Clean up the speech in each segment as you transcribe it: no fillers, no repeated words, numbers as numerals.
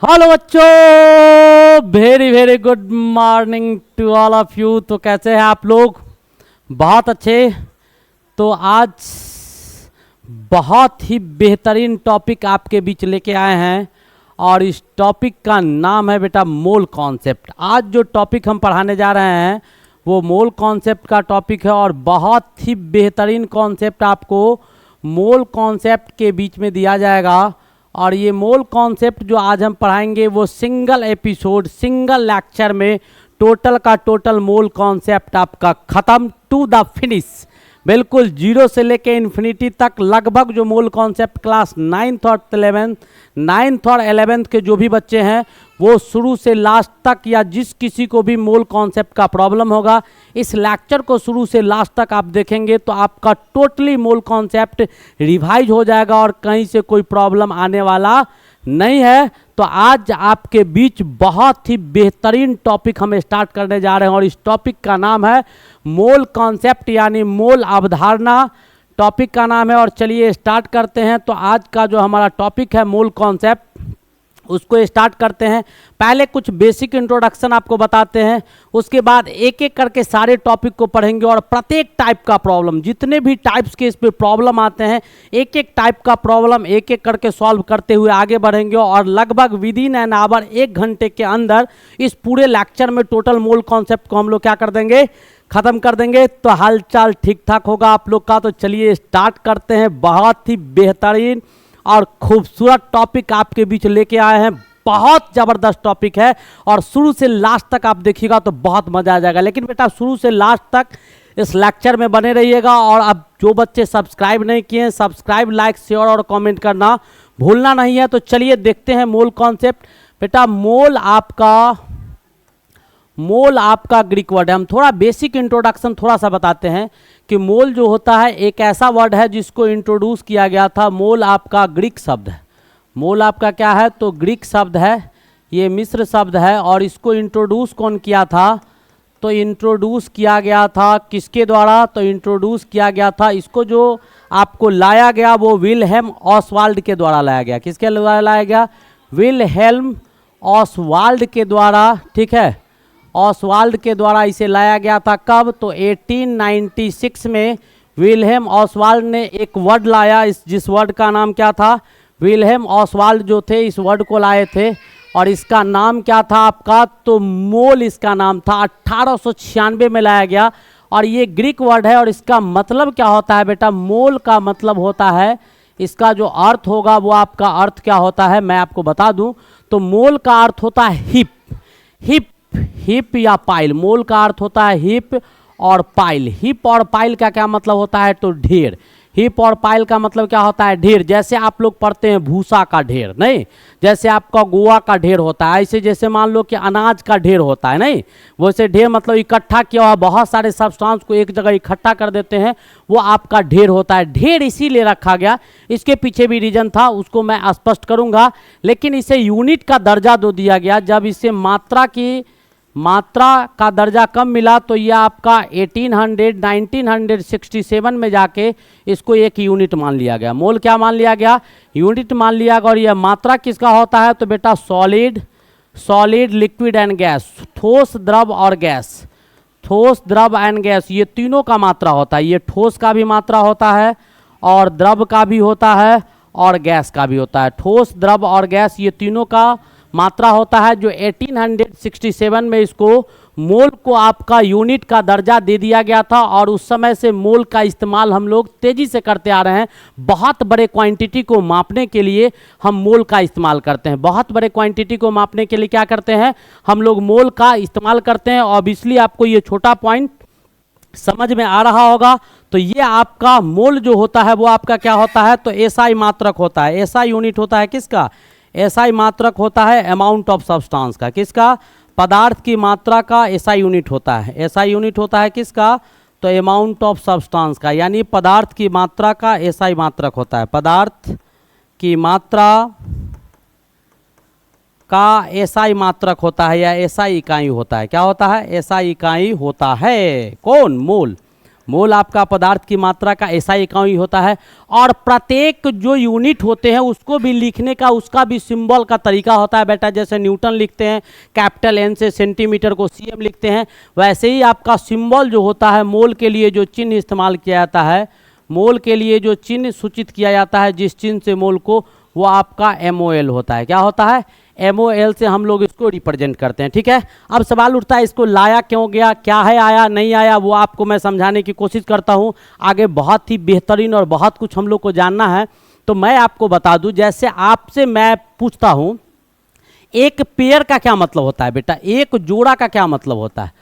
Hello बच्चों, very very good morning to all of you. तो कैसे हैं आप लोग? बहुत अच्छे। तो आज बहुत ही बेहतरीन टॉपिक आपके बीच लेके आए हैं और इस टॉपिक का नाम है बेटा मोल कॉन्सेप्ट। आज जो टॉपिक हम पढ़ाने जा रहे हैं वो मोल कॉन्सेप्ट का टॉपिक है और बहुत ही बेहतरीन कॉन्सेप्ट आपको मोल कॉन्सेप्ट के बीच में दिया जाएगा। और ये मोल कॉन्सेप्ट जो आज हम पढ़ाएंगे वो सिंगल एपिसोड सिंगल लेक्चर में टोटल का टोटल मोल कॉन्सेप्ट आपका ख़त्म टू द फिनिश, बिल्कुल जीरो से लेके इन्फिनिटी तक। लगभग जो मोल कॉन्सेप्ट क्लास 9th और 11th के जो भी बच्चे हैं वो शुरू से लास्ट तक, या जिस किसी को भी मोल कॉन्सेप्ट का प्रॉब्लम होगा, इस लेक्चर को शुरू से लास्ट तक आप देखेंगे तो आपका टोटली मोल कॉन्सेप्ट रिवाइज हो जाएगा और कहीं से कोई प्रॉब्लम आने वाला नहीं है। तो आज आपके बीच बहुत ही बेहतरीन टॉपिक हम स्टार्ट करने जा रहे हैं और इस टॉपिक का नाम है मोल कॉन्सेप्ट यानी मोल अवधारणा। टॉपिक का नाम है और चलिए स्टार्ट करते हैं। तो आज का जो हमारा टॉपिक है मोल कॉन्सेप्ट, उसको स्टार्ट करते हैं। पहले कुछ बेसिक इंट्रोडक्शन आपको बताते हैं, उसके बाद एक एक करके सारे टॉपिक को पढ़ेंगे और प्रत्येक टाइप का प्रॉब्लम, जितने भी टाइप्स के इस पे प्रॉब्लम आते हैं, एक एक टाइप का प्रॉब्लम एक एक करके सॉल्व करते हुए आगे बढ़ेंगे और लगभग विद इन एन आवर 1 घंटे के अंदर इस पूरे लेक्चर में टोटल मोल कॉन्सेप्ट को हम लोग क्या कर देंगे, खत्म कर देंगे। तो हालचाल ठीक ठाक होगा आप लोग का। तो चलिए स्टार्ट करते हैं। बहुत ही बेहतरीन और खूबसूरत टॉपिक आपके बीच लेके आए हैं। बहुत ज़बरदस्त टॉपिक है और शुरू से लास्ट तक आप देखिएगा तो बहुत मज़ा आ जाएगा। लेकिन बेटा शुरू से लास्ट तक इस लेक्चर में बने रहिएगा। और अब जो बच्चे सब्सक्राइब नहीं किए हैं, सब्सक्राइब, लाइक, शेयर और कमेंट करना भूलना नहीं है। तो चलिए देखते हैं मोल कॉन्सेप्ट। बेटा मोल आपका ग्रीक वर्ड है। हम थोड़ा बेसिक इंट्रोडक्शन थोड़ा सा बताते हैं कि मोल जो होता है एक ऐसा वर्ड है जिसको इंट्रोड्यूस किया गया था। मोल आपका ग्रीक शब्द है। मोल आपका क्या है? तो ग्रीक शब्द है, ये मिस्र शब्द है। और इसको इंट्रोड्यूस कौन किया था? तो इंट्रोड्यूस किया गया था किसके द्वारा? तो इंट्रोड्यूस किया गया था, इसको जो आपको लाया गया वो विल्हेल्म ऑसवाल्ड के द्वारा लाया गया। किसके द्वारा लाया गया? विल्हेल्म ऑसवाल्ड के द्वारा। ठीक है, ऑसवाल्ड के द्वारा इसे लाया गया था। कब? तो 1896 में विल्हेल्म ऑसवाल्ड ने एक वर्ड लाया, जिस वर्ड का नाम क्या था? विल्हेल्म ऑसवाल्ड जो थे इस वर्ड को लाए थे और इसका नाम क्या था आपका? तो मोल इसका नाम था। 1896 में लाया गया और ये ग्रीक वर्ड है। और इसका मतलब क्या होता है बेटा? मोल का मतलब होता है, इसका जो अर्थ होगा वो आपका अर्थ क्या होता है मैं आपको बता दूं। तो मोल का अर्थ होता है हिप। हिप या पाइल। मोल का अर्थ होता है हिप और पाइल। हिप और पाइल का क्या मतलब होता है? तो ढेर। हिप और पाइल का मतलब क्या होता है? ढेर। जैसे आप लोग पढ़ते हैं भूसा का ढेर, नहीं, जैसे आपका गोवा का ढेर होता है, ऐसे जैसे मान लो कि अनाज का ढेर होता है, नहीं, वैसे ढेर मतलब इकट्ठा किया हुआ बहुत सारे सब्सटेंस को एक जगह इकट्ठा कर देते हैं, वो आपका ढेर होता है। ढेर इसीलिए रखा गया, इसके पीछे भी रीजन था, उसको मैं स्पष्ट करूंगा। लेकिन इसे यूनिट का दर्जा दे दिया गया। जब इसे मात्रा का दर्जा कम मिला तो यह आपका 1967 में जाके इसको एक यूनिट मान लिया गया। मोल क्या मान लिया गया? यूनिट मान लिया गया। और यह मात्रा किसका होता है? तो बेटा सॉलिड, लिक्विड एंड गैस, ठोस, द्रव और गैस। ठोस, द्रव एंड गैस, ये तीनों का मात्रा होता है। ये ठोस का भी मात्रा होता है और द्रव का भी होता है और गैस का भी होता है। ठोस, द्रव और गैस ये तीनों का मात्रा होता है। जो 1867 में इसको मोल को आपका यूनिट का दर्जा दे दिया गया था और उस समय से मोल का इस्तेमाल हम लोग तेजी से करते आ रहे हैं। बहुत बड़े क्वांटिटी को मापने के लिए हम मोल का इस्तेमाल करते हैं। बहुत बड़े क्वांटिटी को मापने के लिए क्या करते हैं? हम लोग मोल का इस्तेमाल करते हैं। ऑब्वियसली आपको ये छोटा पॉइंट समझ में आ रहा होगा। तो ये आपका मोल जो होता है वो आपका क्या होता है? तो एसआई मात्रक होता है। एसआई यूनिट होता है किसका? एसआई मात्रक होता है अमाउंट ऑफ सब्सटेंस का। किसका? पदार्थ की मात्रा का एसआई यूनिट होता है। एसआई यूनिट होता है किसका? तो अमाउंट ऑफ सब्सटेंस का, यानी पदार्थ की मात्रा का एसआई मात्रक होता है। पदार्थ की मात्रा का एसआई मात्रक होता है या एसआई इकाई होता है। क्या होता है? एसआई इकाई होता है। कौन? मोल। मोल आपका पदार्थ की मात्रा का ऐसा इकाई होता है। और प्रत्येक जो यूनिट होते हैं उसको भी लिखने का उसका भी सिंबल का तरीका होता है बेटा। जैसे न्यूटन लिखते हैं कैपिटल एन से, सेंटीमीटर को सीएम लिखते हैं, वैसे ही आपका सिंबल जो होता है मोल के लिए जो चिन्ह इस्तेमाल किया जाता है, मोल के लिए जो चिन्ह सूचित किया जाता है जिस चिन्ह से मोल को, वो आपका MOL होता है। क्या होता है? MOL से हम लोग इसको रिप्रेजेंट करते हैं। ठीक है, अब सवाल उठता है इसको लाया क्यों गया, क्या है आया नहीं आया, वो आपको मैं समझाने की कोशिश करता हूँ। आगे बहुत ही बेहतरीन और बहुत कुछ हम लोग को जानना है, तो मैं आपको बता दूं। जैसे आपसे मैं पूछता हूँ एक पेयर का क्या मतलब होता है बेटा, एक जोड़ा का क्या मतलब होता है?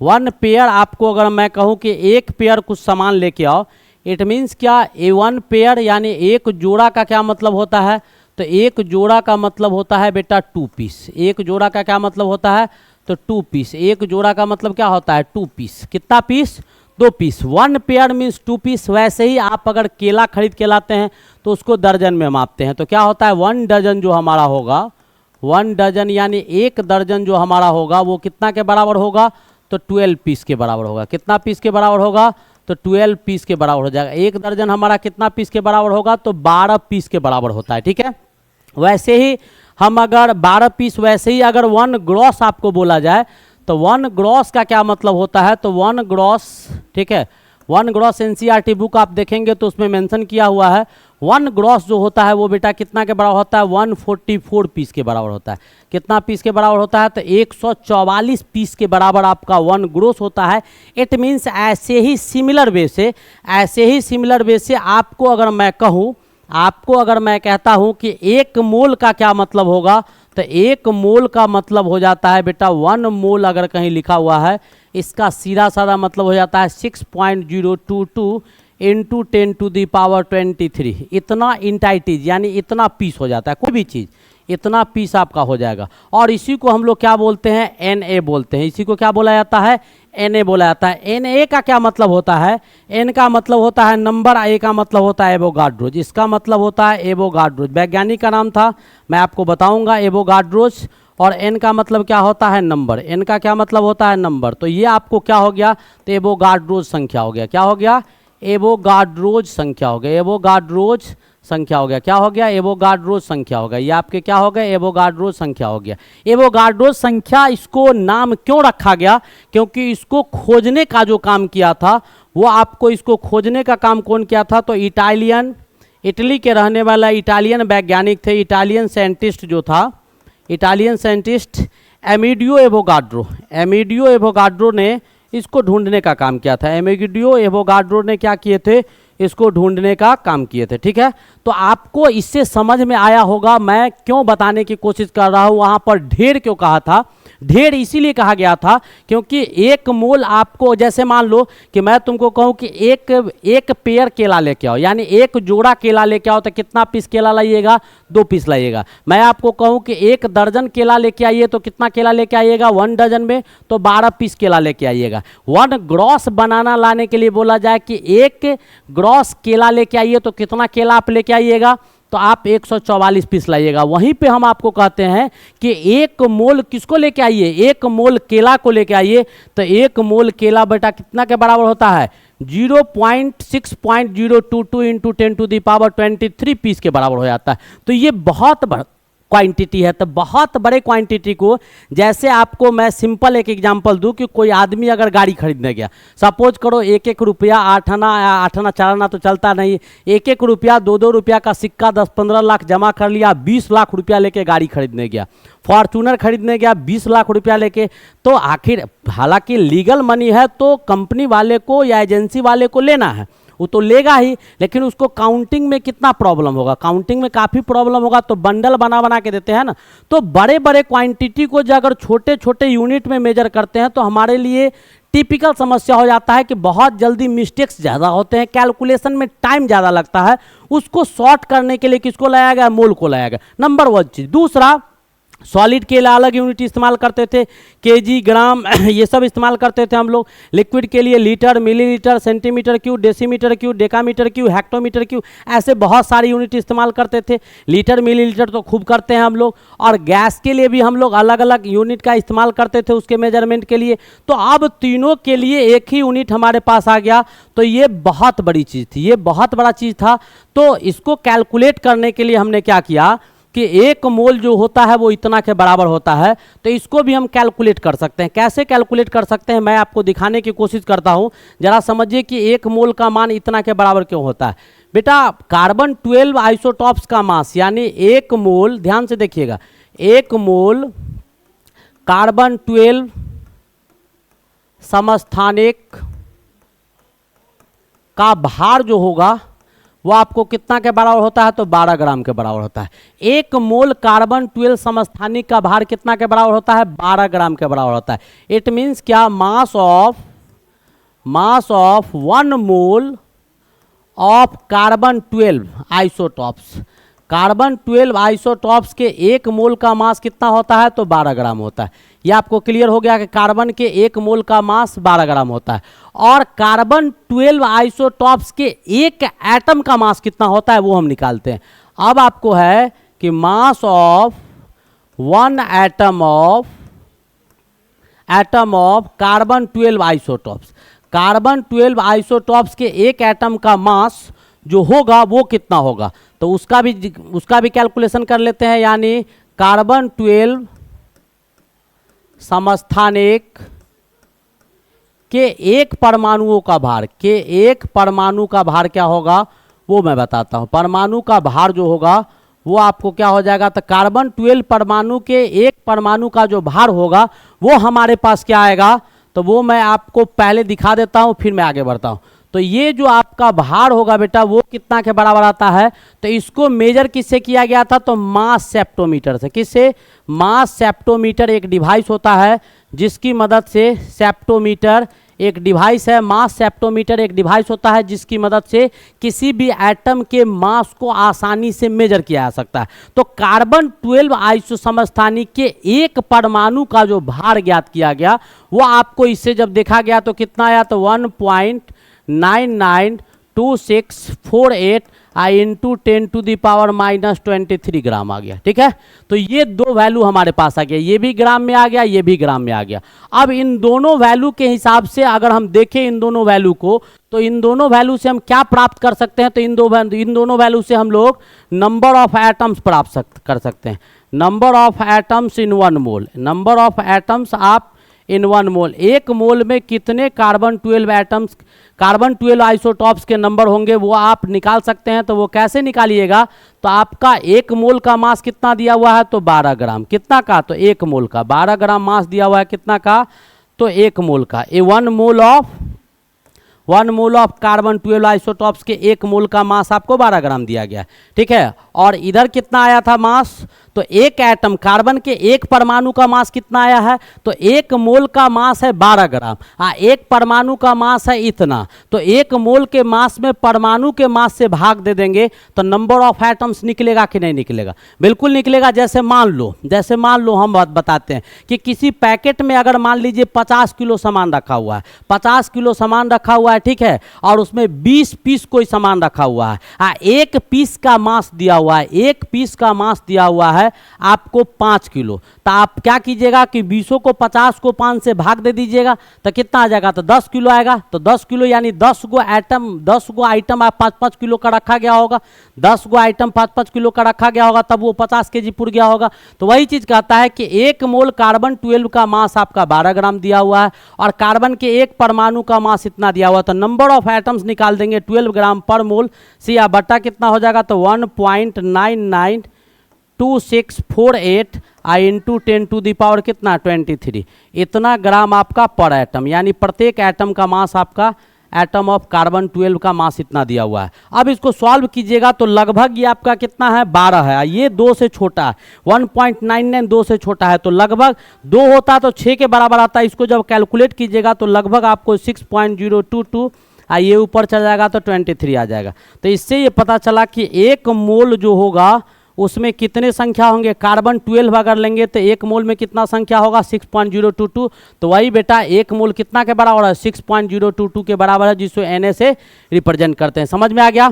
वन पेयर, आपको अगर मैं कहूँ कि एक पेयर कुछ सामान लेके आओ, इट मीन्स क्या? वन पेयर यानी एक जोड़ा का क्या मतलब होता है? तो एक जोड़ा का मतलब होता है बेटा 2 पीस। एक जोड़ा का क्या मतलब होता है? तो 2 पीस। एक जोड़ा का मतलब क्या होता है? 2 पीस। कितना piece? 2 piece. One pair means 2 piece. वैसे ही आप अगर केला खरीद के लाते हैं तो उसको दर्जन में मापते हैं, तो क्या होता है? 1 डजन जो हमारा होगा, 1 डजन यानी 1 दर्जन जो हमारा होगा वो कितना के बराबर होगा? तो 12 पीस के बराबर होगा। कितना पीस के बराबर होगा? तो 12 पीस के बराबर हो जाएगा। 1 दर्जन हमारा कितना पीस के बराबर होगा? तो 12 पीस के बराबर होता है। ठीक है, वैसे ही हम अगर 12 पीस, वैसे ही अगर 1 ग्रॉस आपको बोला जाए तो 1 ग्रॉस का क्या मतलब होता है? तो 1 ग्रॉस, ठीक है, 1 ग्रॉस NCERT बुक आप देखेंगे तो उसमें मेंशन किया हुआ है 1 ग्रॉस जो होता है वो बेटा कितना के बराबर होता है? 144 पीस के बराबर होता है। कितना पीस के बराबर होता है? तो 144 पीस के बराबर आपका 1 ग्रॉस होता है। इट मीन्स ऐसे ही सिमिलर वे से, ऐसे ही सिमिलर वे से आपको अगर मैं कहूँ, आपको अगर मैं कहता हूँ कि 1 मोल का क्या मतलब होगा, तो 1 मोल का मतलब हो जाता है बेटा 1 मोल अगर कहीं लिखा हुआ है, इसका सीधा साधा मतलब हो जाता है 6.022 इंटू 10⁻23। इतना इंटाइटीज यानी इतना पीस हो जाता है कोई भी चीज़, इतना पीस आपका हो जाएगा। और इसी को हम लोग क्या बोलते हैं? NA बोलते हैं। इसी को क्या बोला जाता है? NA बोला जाता है। NA का क्या मतलब होता है? N का मतलब होता है नंबर, A का मतलब होता है एवोगाड्रोज। इसका मतलब होता है एवोगाड्रोज, वैज्ञानिक का नाम था, मैं आपको बताऊंगा एवोगाड्रोज। और N का मतलब क्या होता है? नंबर। N का क्या मतलब होता है? नंबर। तो ये आपको क्या हो गया? तो एवोगाड्रोज संख्या हो गया। क्या हो गया? एवोगाड्रोज संख्या हो गया। एवोगाड्रोज संख्या हो गया। क्या हो गया? एवोगाड्रोज संख्या हो गया। ये आपके क्या हो गया? एवोगाड्रोज संख्या हो गया। एवोगाड्रोज संख्या, इसको नाम क्यों रखा गया? क्योंकि इसको खोजने का जो काम किया था वो, आपको इसको खोजने का काम कौन किया था? तो इटली के रहने वाला इटालियन वैज्ञानिक थे, इटालियन साइंटिस्ट जो था, Italian scientist Amedeo Avogadro. Amedeo Avogadro ने इसको ढूंढने का काम किया था। एमिडियो एवोगाड्रो ने क्या किए थे? इसको ढूंढने का काम किए थे। ठीक है, तो आपको इससे समझ में आया होगा मैं क्यों बताने की कोशिश कर रहा हूँ। वहाँ पर ढेर क्यों कहा था? ढेर इसीलिए कहा गया था क्योंकि 1 मोल आपको, जैसे मान लो कि मैं तुमको कहूँ कि एक पेयर केला लेके आओ, यानी 1 जोड़ा केला लेके आओ, तो कितना पीस केला लाइएगा? 2 पीस लाइएगा। मैं आपको कहूँ कि 1 दर्जन केला लेके आइए, तो कितना केला लेके आइएगा? 1 डजन में तो 12 पीस केला लेके आइएगा। 1 ग्रॉस बनाना लाने के लिए बोला जाए कि 1 ग्रॉस केला लेके आइए, तो कितना केला आप लेके आइएगा? तो आप 144 पीस लाइएगा। वहीं पे हम आपको कहते हैं कि 1 मोल किसको लेके आइए? 1 मोल केला को लेके आइए। तो 1 मोल केला बेटा कितना के बराबर होता है? 0.6.022 इंटू 10⁻23 पीस के बराबर हो जाता है। तो ये बहुत बड़ा क्वांटिटी है। तो बहुत बड़े क्वांटिटी को, जैसे आपको मैं सिंपल एक एग्जांपल दूं कि कोई आदमी अगर गाड़ी खरीदने गया, सपोज करो 1-1 रुपया, 8 आना 4 आना तो चलता नहीं, 1-1 रुपया 2-2 रुपया का सिक्का 10-15 लाख जमा कर लिया, 20 लाख रुपया लेके गाड़ी खरीदने गया, फॉर्चूनर खरीदने गया 20 लाख रुपया लेके। तो आखिर हालांकि लीगल मनी है तो कंपनी वाले को या एजेंसी वाले को लेना है, वो तो लेगा ही, लेकिन उसको काउंटिंग में कितना प्रॉब्लम होगा? काउंटिंग में काफ़ी प्रॉब्लम होगा। तो बंडल बना के देते हैं ना। तो बड़े बड़े क्वांटिटी को जो अगर छोटे छोटे यूनिट में मेजर करते हैं तो हमारे लिए टिपिकल समस्या हो जाता है कि बहुत जल्दी मिस्टेक्स ज़्यादा होते हैं, कैलकुलेशन में टाइम ज़्यादा लगता है। उसको शॉर्ट करने के लिए किसको लाया गया? मोल को लाया गया। नंबर 1 चीज़। दूसरा, सॉलिड के लिए अलग यूनिट इस्तेमाल करते थे, केजी, ग्राम ये सब इस्तेमाल करते थे हम लोग। लिक्विड के लिए litre, millilitre, centimetre cube, decimetre cube, decametre cube, hectometre cube, ऐसे बहुत सारी यूनिट इस्तेमाल करते थे। लीटर मिलीलीटर तो खूब करते हैं हम लोग। और गैस के लिए भी हम लोग अलग अलग यूनिट का इस्तेमाल करते थे उसके मेजरमेंट के लिए। तो अब तीनों के लिए एक ही यूनिट हमारे पास आ गया, तो ये बहुत बड़ी चीज़ थी, ये बहुत बड़ा चीज़ था। तो इसको कैलकुलेट करने के लिए हमने क्या किया कि 1 मोल जो होता है वो इतना के बराबर होता है। तो इसको भी हम कैलकुलेट कर सकते हैं। कैसे कैलकुलेट कर सकते हैं मैं आपको दिखाने की कोशिश करता हूं। जरा समझिए कि 1 मोल का मान इतना के बराबर क्यों होता है। बेटा कार्बन 12 आइसोटॉप्स का मास यानी 1 मोल, ध्यान से देखिएगा, 1 मोल कार्बन 12 समस्थानिक का भार जो होगा वो आपको कितना के बराबर होता है, तो 12 ग्राम के बराबर होता है। 1 मोल कार्बन 12 समस्थानिक का भार कितना के बराबर होता है, 12 ग्राम के बराबर होता है। इट मीन्स क्या, mass of 1 mole of carbon 12 isotopes, carbon 12 isotopes के 1 मोल का मास कितना होता है, तो 12 ग्राम होता है। ये आपको क्लियर हो गया कि कार्बन के 1 मोल का मास 12 ग्राम होता है। और कार्बन 12 आइसोटॉप्स के 1 एटम का मास कितना होता है वो हम निकालते हैं। अब आपको है कि mass of 1 atom of carbon 12 isotopes, carbon 12 isotopes के 1 एटम का मास जो होगा वो कितना होगा, तो उसका भी कैलकुलेशन कर लेते हैं। यानी कार्बन 12 समस्थानिक के 1 परमाणुओं का भार, के 1 परमाणु का भार क्या होगा वो मैं बताता हूं। परमाणु का भार जो होगा वो आपको क्या हो जाएगा, तो कार्बन 12 परमाणु के 1 परमाणु का जो भार होगा वो हमारे पास क्या आएगा, तो वो मैं आपको पहले दिखा देता हूं फिर मैं आगे बढ़ता हूं। तो ये जो आपका भार होगा बेटा वो कितना के बराबर आता है, तो इसको मेजर किससे किया गया था, तो मास सेप्टोमीटर से। किससे, मास सेप्टोमीटर एक डिवाइस होता है जिसकी मदद से, सेप्टोमीटर एक डिवाइस है, मास सेप्टोमीटर एक डिवाइस होता है जिसकी मदद से किसी भी एटम के मास को आसानी से मेजर किया जा सकता है। तो कार्बन 12 आइसो समस्थानिक के 1 परमाणु का जो भार ज्ञात किया गया वो आपको इससे जब देखा गया तो कितना आया, तो 1.992648 इंटू 10⁻⁻23 ग्राम आ गया। ठीक है, तो ये 2 वैल्यू हमारे पास आ गया, ये भी ग्राम में आ गया, ये भी ग्राम में आ गया। अब इन दोनों वैल्यू के हिसाब से अगर हम देखें इन दोनों वैल्यू को, तो इन दोनों वैल्यू से हम क्या प्राप्त कर सकते हैं, तो इन दोनों वैल्यू से हम लोग नंबर ऑफ एटम्स प्राप्त कर सकते हैं। Number of atoms in 1 mole, number of atoms आप इन 1 मोल, 1 मोल में कितने कार्बन 12 एटम्स, कार्बन 12 आइसोटॉप्स के नंबर होंगे वो आप निकाल सकते हैं। तो वो कैसे निकालिएगा, तो आपका 1 मोल का मास कितना दिया हुआ है, तो 12 ग्राम। कितना का, तो 1 मोल का 12 ग्राम मास दिया हुआ है, कितना का, तो 1 मोल का। 1 मोल ऑफ कार्बन 12 आइसोटॉप्स के 1 मोल का मास आपको 12 ग्राम दिया गया। ठीक है, और इधर कितना आया था मास, तो 1 एटम कार्बन के 1 परमाणु का मास कितना आया है, तो 1 मोल का मास है 12 ग्राम। 1 परमाणु का मास है इतना, तो 1 मोल के मास में परमाणु के मास से भाग दे देंगे तो नंबर ऑफ एटम्स निकलेगा कि नहीं निकलेगा, बिल्कुल निकलेगा। जैसे मान लो हम बात बताते हैं कि किसी पैकेट में अगर मान लीजिए 50 किलो सामान रखा हुआ है, 50 किलो सामान रखा हुआ है, ठीक है, और उसमें 20 पीस कोई सामान रखा हुआ है। 1 पीस का मास दिया हुआ है, 1 पीस का मास दिया हुआ है आपको 5 किलो। तो आप क्या कीजिएगा कि 20 को 50 को 5 से भाग दे दीजिएगा तो कितना आ जाएगा, तो 10 किलो आएगा। तो 10 किलो यानी 10 गो आइटम आप 5-5 किलो का रखा गया होगा, 10 गो आइटम 5-5 किलो का रखा गया होगा, तब वो 50 केजी पुर गया होगा। तो वही चीज कहता है कि 1 मोल कार्बन 12 का मास आपका 12 ग्राम दिया हुआ है और कार्बन के 1 परमाणु का मास इतना दिया हुआ, तो नंबर ऑफ एटम्स निकाल देंगे 12 ग्राम पर मोल। सी या बट्टा कितना हो जाएगा, तो 1.992648 इंटू 10⁻³ कितना 23, इतना ग्राम आपका पर एटम, यानी प्रत्येक एटम का मास आपका, एटम ऑफ कार्बन 12 का मास इतना दिया हुआ है। अब इसको सॉल्व कीजिएगा तो लगभग ये आपका कितना है, 12 है, ये 2 से छोटा है, 1.99 2 से छोटा है, तो लगभग 2 होता तो 6 के बराबर आता है। इसको जब कैलकुलेट कीजिएगा तो लगभग आपको 6.022, ये ऊपर चल जाएगा तो 23 आ जाएगा। तो इससे ये पता चला कि 1 मोल जो होगा उसमें कितने संख्या होंगे, कार्बन 12 अगर लेंगे तो 1 मोल में कितना संख्या होगा 6.022। तो वही बेटा 1 मोल कितना के बराबर है 6.022 के बराबर है, जिसको Na से रिप्रेजेंट करते हैं। समझ में आ गया,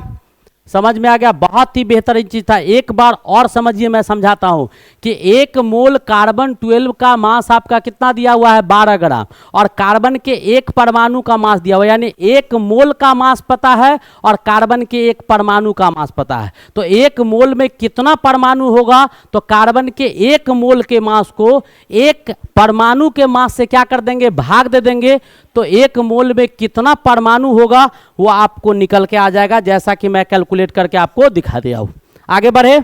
समझ में आ गया, बहुत ही बेहतरीन चीज था। एक बार और समझिए, मैं समझाता हूं कि 1 मोल कार्बन 12 का मास आपका कितना दिया हुआ है 12 ग्राम, और कार्बन के एक परमाणु का मास दिया हुआ है, यानी 1 मोल का मास पता है और कार्बन के एक परमाणु का मास पता है। तो 1 मोल में कितना परमाणु होगा, तो कार्बन के 1 मोल के मास को एक परमाणु के मास से क्या कर देंगे, भाग दे देंगे। तो 1 मोल में कितना परमाणु होगा वो आपको निकल के आ जाएगा, जैसा कि मैं कैलकुलेट करके आपको दिखा दिया हूं। आगे बढ़े,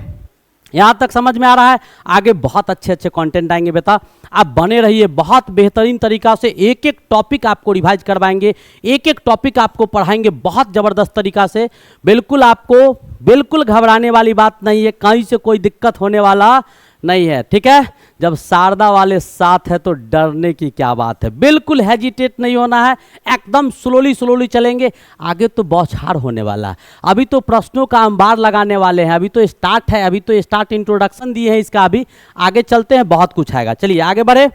यहां तक समझ में आ रहा है। आगे बहुत अच्छे अच्छे कंटेंट आएंगे बेटा, आप बने रहिए। बहुत बेहतरीन तरीका से एक एक टॉपिक आपको रिवाइज करवाएंगे, एक एक टॉपिक आपको पढ़ाएंगे बहुत ज़बरदस्त तरीका से। बिल्कुल आपको बिल्कुल घबराने वाली बात नहीं है, कहीं से कोई दिक्कत होने वाला नहीं है, ठीक है। जब शारदा वाले साथ है तो डरने की क्या बात है, बिल्कुल हेजिटेट नहीं होना है, एकदम स्लोली स्लोली चलेंगे। आगे तो बौछार होने वाला है, अभी तो प्रश्नों का अंबार लगाने वाले हैं, अभी तो स्टार्ट है, अभी तो स्टार्ट इंट्रोडक्शन दिए हैं इसका, अभी आगे चलते हैं, बहुत कुछ आएगा। चलिए आगे बढ़े,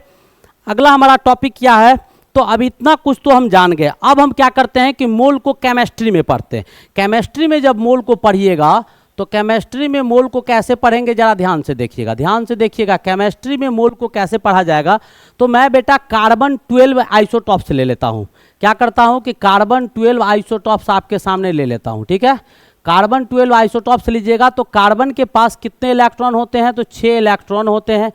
अगला हमारा टॉपिक क्या है। तो अब इतना कुछ तो हम जान गए, अब हम क्या करते हैं कि मोल को केमिस्ट्री में पढ़ते हैं। केमिस्ट्री में जब मोल को पढ़िएगा तो केमिस्ट्री में मोल को कैसे पढ़ेंगे, जरा ध्यान से देखिएगा, ध्यान से देखिएगा। केमिस्ट्री में मोल को कैसे पढ़ा जाएगा, तो मैं बेटा कार्बन 12 आइसोटॉप्स ले लेता हूँ। क्या करता हूँ कि कार्बन 12 आइसोटॉप्स आपके सामने ले लेता हूँ, ठीक है। कार्बन 12 आइसोटॉप्स लीजिएगा तो कार्बन के पास कितने इलेक्ट्रॉन होते हैं, तो 6 इलेक्ट्रॉन होते हैं।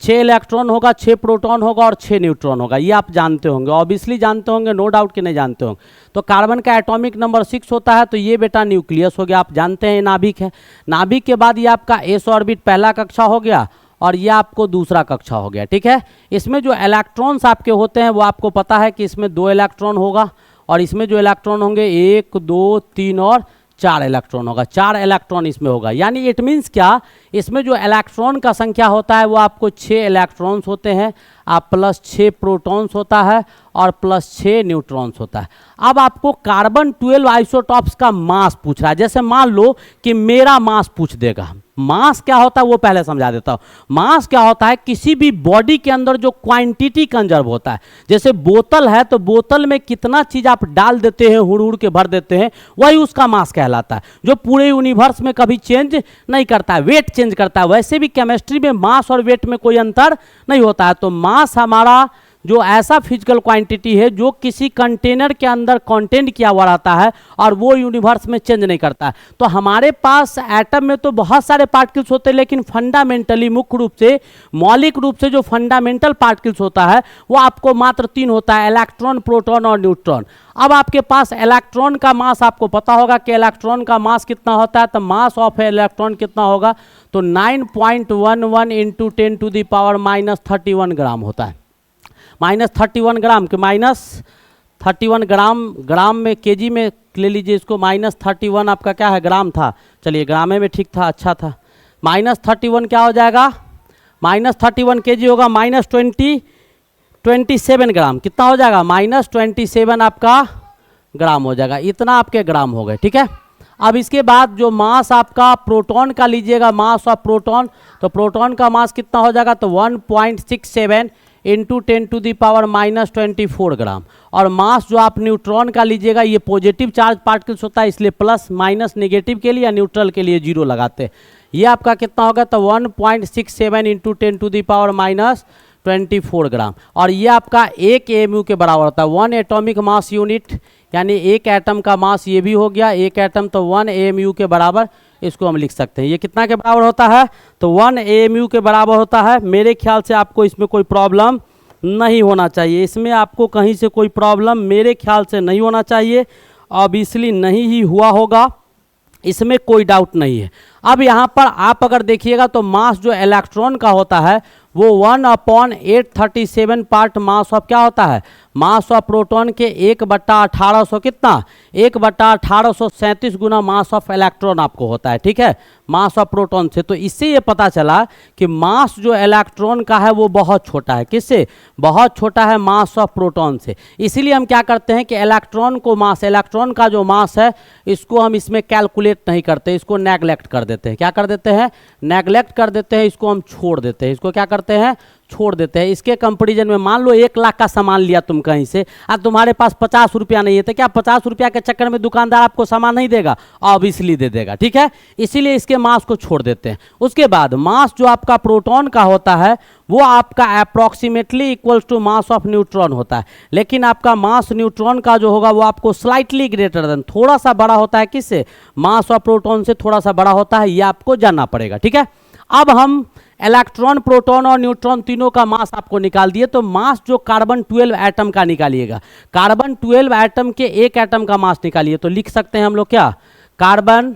6 इलेक्ट्रॉन होगा, 6 प्रोटॉन होगा और 6 न्यूट्रॉन होगा, ये आप जानते होंगे, ऑब्वियसली जानते होंगे, नो डाउट कि नहीं जानते होंगे। तो कार्बन का एटॉमिक नंबर 6 होता है, तो ये बेटा न्यूक्लियस हो गया, आप जानते हैं नाभिक है। नाभिक के बाद ये आपका एस ऑर्बिट पहला कक्षा हो गया और ये आपको दूसरा कक्षा हो गया, ठीक है। इसमें जो इलेक्ट्रॉन्स आपके होते हैं वो आपको पता है कि इसमें 2 इलेक्ट्रॉन होगा, और इसमें जो इलेक्ट्रॉन होंगे 1 2 3 और 4 इलेक्ट्रॉन होगा, 4 इलेक्ट्रॉन इसमें होगा। यानी इट मीन्स क्या, इसमें जो इलेक्ट्रॉन का संख्या होता है वो आपको 6 इलेक्ट्रॉन्स होते हैं, आप प्लस 6 प्रोटॉन्स होता है और प्लस 6 न्यूट्रॉन्स होता है। अब आपको कार्बन 12 आइसोटॉप्स का मास पूछ रहा है। जैसे मान लो कि मेरा मास पूछ देगा, मास क्या होता है वो पहले समझा देता हूँ। मास क्या होता है, किसी भी बॉडी के अंदर जो क्वांटिटी कंजर्व होता है। जैसे बोतल है तो बोतल में कितना चीज आप डाल देते हैं, हुड़ हुड़ के भर देते हैं, वही उसका मास कहलाता है, जो पूरे यूनिवर्स में कभी चेंज नहीं करता है, वेट चेंज करता है। वैसे भी केमिस्ट्री में मास और वेट में कोई अंतर नहीं होता है। तो मास हमारा जो ऐसा फिजिकल क्वांटिटी है जो किसी कंटेनर के अंदर कंटेंट किया हुआ रहता है और वो यूनिवर्स में चेंज नहीं करता है। तो हमारे पास एटम में तो बहुत सारे पार्टिकल्स होते हैं, लेकिन फंडामेंटली मुख्य रूप से मौलिक रूप से जो फंडामेंटल पार्टिकल्स होता है वो आपको मात्र 3 होता है, इलेक्ट्रॉन, प्रोटॉन और न्यूट्रॉन। अब आपके पास इलेक्ट्रॉन का मास आपको पता होगा कि इलेक्ट्रॉन का मास कितना होता है, तो मास ऑफ इलेक्ट्रॉन कितना होगा, तो 9.11 इंटू 10⁻³ ग्राम होता है। -31 ग्राम के -31 ग्राम में, केजी में ले लीजिए इसको, -31 आपका क्या है ग्राम था, चलिए ग्रामे में ठीक था, अच्छा था। -31 क्या हो जाएगा, -31 केजी होगा, -27 ग्राम, कितना हो जाएगा, -27 आपका ग्राम हो जाएगा। इतना आपके ग्राम हो गए, ठीक है। अब इसके बाद जो मास आपका प्रोटॉन का लीजिएगा, मास ऑफ प्रोटॉन, तो प्रोटॉन का मास कितना हो जाएगा, तो 1.67 इंटू 10⁻24 ग्राम। और मास जो आप न्यूट्रॉन का लीजिएगा, ये पॉजिटिव चार्ज पार्टिकल्स होता है, इसलिए प्लस माइनस नेगेटिव के लिए या न्यूट्रल के लिए 0 लगाते हैं। ये आपका कितना होगा, तो 1.67 इंटू 10⁻24 ग्राम। और ये आपका 1 AMU के बराबर होता है, 1 एटॉमिक मास यूनिट, यानी 1 एटम का मास ये भी हो गया, 1 एटम तो 1 AMU के बराबर, इसको हम लिख सकते हैं। ये कितना के बराबर होता है, तो 1 AMU के बराबर होता है। मेरे ख्याल से आपको इसमें कोई प्रॉब्लम नहीं होना चाहिए, इसमें आपको कहीं से कोई प्रॉब्लम मेरे ख्याल से नहीं होना चाहिए, ऑब्वियसली नहीं ही हुआ होगा, इसमें कोई डाउट नहीं है। अब यहाँ पर आप अगर देखिएगा तो मास जो इलेक्ट्रॉन का होता है वो 1/837 पार्ट मास ऑफ क्या होता है, मास ऑफ प्रोटॉन के 1/1800 कितना, 1/1837 गुना मास ऑफ इलेक्ट्रॉन आपको होता है, ठीक है, मास ऑफ प्रोटॉन से। तो इससे ये पता चला कि मास जो इलेक्ट्रॉन का है वो बहुत छोटा है, किससे, बहुत छोटा है मास ऑफ प्रोटॉन से। इसीलिए हम क्या करते हैं कि इलेक्ट्रॉन को मास, इलेक्ट्रॉन का जो मास है इसको हम इसमें कैलकुलेट नहीं करते, इसको नेगलेक्ट कर देते हैं। क्या कर देते हैं, नेगलेक्ट कर देते हैं, इसको हम छोड़ देते हैं, इसको क्या करते हैं, छोड़ देते हैं। इसके कंपैरिजन में मान लो 1 लाख का सामान लिया तुम कहीं से, और तुम्हारे पास 50 रुपया नहीं है, तो क्या 50 रुपया के चक्कर में दुकानदार आपको सामान नहीं देगा, ऑब्वियसली दे देगा, ठीक है। इसीलिए इसके मास को छोड़ देते हैं। उसके बाद मास जो आपका प्रोटॉन का होता है वो आपका approximately equals to mass of neutron होता है, लेकिन आपका मास न्यूट्रॉन का जो होगा वो आपको स्लाइटली ग्रेटर देन, थोड़ा सा बड़ा होता है, किससे, मास ऑफ प्रोटॉन से थोड़ा सा बड़ा होता है, ये आपको जानना पड़ेगा, ठीक है। अब हम इलेक्ट्रॉन, प्रोटॉन और न्यूट्रॉन तीनों का मास आपको निकाल दिए, तो मास जो कार्बन 12 एटम का निकालिएगा, कार्बन 12 एटम के एक एटम का मास निकालिए। तो लिख सकते हैं हम लोग क्या, कार्बन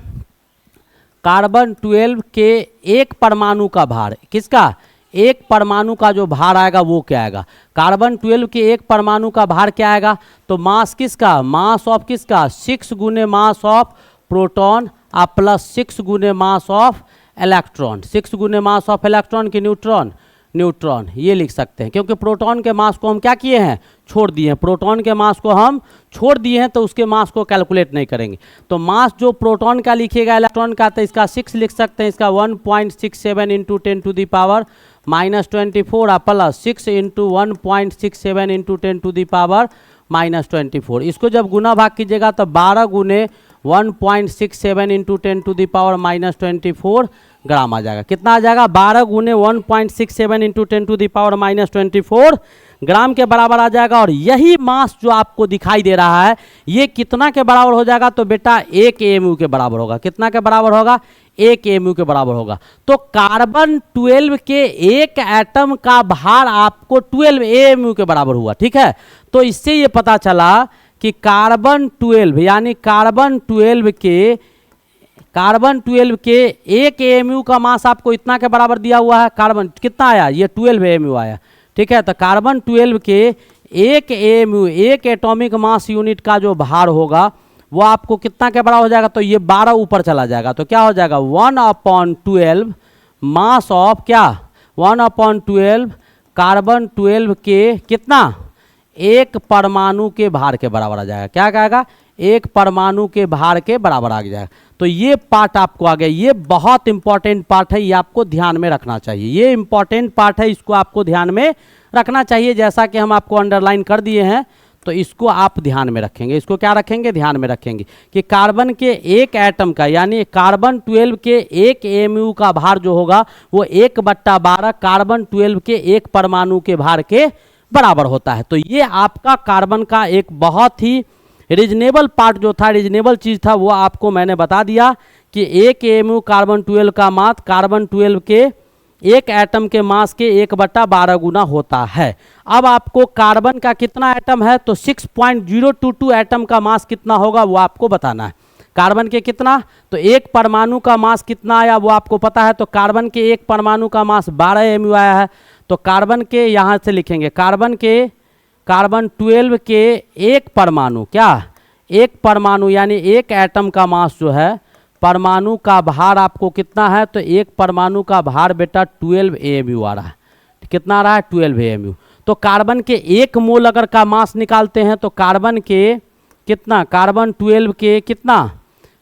12 के एक परमाणु का भार, किसका, एक परमाणु का जो भार आएगा वो क्या आएगा, कार्बन 12 के एक परमाणु का भार क्या आएगा, तो मास किसका, मास ऑफ किसका, 6 गुने मास ऑफ प्रोटॉन प्लस 6 गुने मास ऑफ इलेक्ट्रॉन, 6 गुने मास ऑफ इलेक्ट्रॉन की न्यूट्रॉन, न्यूट्रॉन ये लिख सकते हैं, क्योंकि प्रोटॉन के मास को हम क्या किए हैं, छोड़ दिए हैं, प्रोटॉन के मास को हम छोड़ दिए हैं, तो उसके मास को कैलकुलेट नहीं करेंगे। तो मास जो प्रोटॉन का लिखिएगा, इलेक्ट्रॉन का, तो इसका 6 लिख सकते हैं, इसका 1.67 इंटू 10⁻⁻24 प्लस 6 इंटू 1.67 इंटू 10⁻⁻24। इसको जब गुना भाग कीजिएगा तो 12 गुने 1.67 इंटू 10⁻⁻24 ग्राम आ जाएगा। कितना आ जाएगा, 12 गुने 1.67 इंटू 10⁻⁻24 ग्राम के बराबर आ जाएगा। और यही मास जो आपको दिखाई दे रहा है ये कितना के बराबर हो जाएगा, तो बेटा 1 AMU के बराबर होगा। कितना के बराबर होगा, 1 AMU के बराबर होगा। तो कार्बन 12 के एक एटम का भार आपको 12 AMU के बराबर हुआ, ठीक है। तो इससे ये पता चला कि कार्बन 12 यानी कार्बन 12 के 1 AMU का मास आपको इतना के बराबर दिया हुआ है। कार्बन कितना आया, ये 12 AMU आया, ठीक है। तो कार्बन 12 के 1 AMU, 1 एटॉमिक मास यूनिट का जो भार होगा वो आपको कितना के बराबर हो जाएगा, तो ये 12 ऊपर चला जाएगा, तो क्या हो जाएगा 1/12 मास ऑफ क्या, 1/12 कार्बन 12 के कितना, एक परमाणु के भार के बराबर आ जाएगा। क्या कहेगा, एक परमाणु के भार के बराबर आ जाएगा। तो ये पार्ट आपको आ गया, ये बहुत इंपॉर्टेंट पार्ट है, ये आपको ध्यान में रखना चाहिए, ये इंपॉर्टेंट पार्ट है, इसको आपको ध्यान में रखना चाहिए। जैसा कि हम आपको अंडरलाइन कर दिए हैं, तो इसको आप ध्यान में रखेंगे। इसको क्या रखेंगे, ध्यान में रखेंगे कि कार्बन के एक एटम का यानी कार्बन 12 के 1 AMU का भार जो होगा वो 1/12 कार्बन 12 के एक परमाणु के भार के बराबर होता है। तो ये आपका कार्बन का एक बहुत ही रीजनेबल पार्ट जो था, रीजनेबल चीज़ था, वो आपको मैंने बता दिया कि 1 AMU कार्बन 12 का मास कार्बन 12 के एक एटम के मास के 1/12 गुना होता है। अब आपको कार्बन का कितना एटम है, तो 6.022 एटम का मास कितना होगा वो आपको बताना है। कार्बन के कितना, तो एक परमाणु का मास कितना आया वो आपको पता है। तो कार्बन के एक परमाणु का मास 12 AMU आया है। तो कार्बन के यहाँ से लिखेंगे, कार्बन 12 के एक परमाणु, क्या, एक परमाणु यानी एक एटम का मास जो है, परमाणु का भार आपको कितना है, तो एक परमाणु का भार बेटा 12 AMU आ रहा है। कितना आ रहा है, 12 AMU। तो कार्बन के 1 मोल अगर का मास निकालते हैं तो कार्बन के कितना, कार्बन 12 के कितना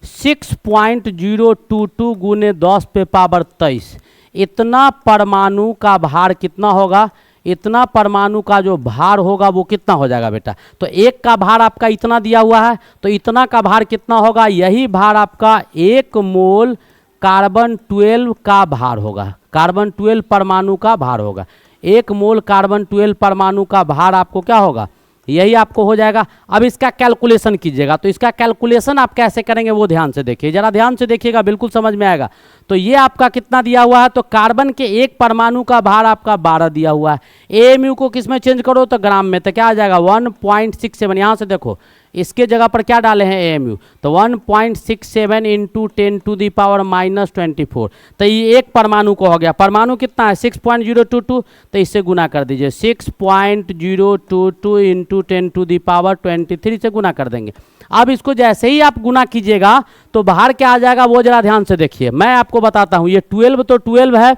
6.022 गुने 10 पे पावर 23, इतना परमाणु का भार कितना होगा, इतना परमाणु का जो भार होगा वो कितना हो जाएगा बेटा। तो एक का भार आपका इतना दिया हुआ है, तो इतना का भार कितना होगा, यही भार आपका 1 मोल कार्बन 12 का भार होगा, कार्बन 12 परमाणु का भार होगा। 1 मोल कार्बन 12 परमाणु का भार आपको क्या होगा, यही आपको हो जाएगा। अब इसका कैलकुलेशन कीजिएगा, तो इसका कैलकुलेशन आप कैसे करेंगे वो ध्यान से देखिए, जरा ध्यान से देखिएगा, बिल्कुल समझ में आएगा। तो ये आपका कितना दिया हुआ है, तो कार्बन के एक परमाणु का भार आपका 12 दिया हुआ है। एएमयू को किस में चेंज करो, तो ग्राम में, तो क्या आ जाएगा 1.67। यहाँ से देखो इसके जगह पर क्या डाले हैं एएमयू, तो 1.67 इंटू 10⁻⁻24। तो ये एक परमाणु को हो गया, परमाणु कितना है 6.022, तो इससे गुना कर दीजिए 6.022 इंटू 10⁻23 से गुना कर देंगे। अब इसको जैसे ही आप गुना कीजिएगा तो बाहर क्या आ जाएगा वो जरा ध्यान से देखिए, मैं आपको बताता हूँ। ये 12 तो 12 है,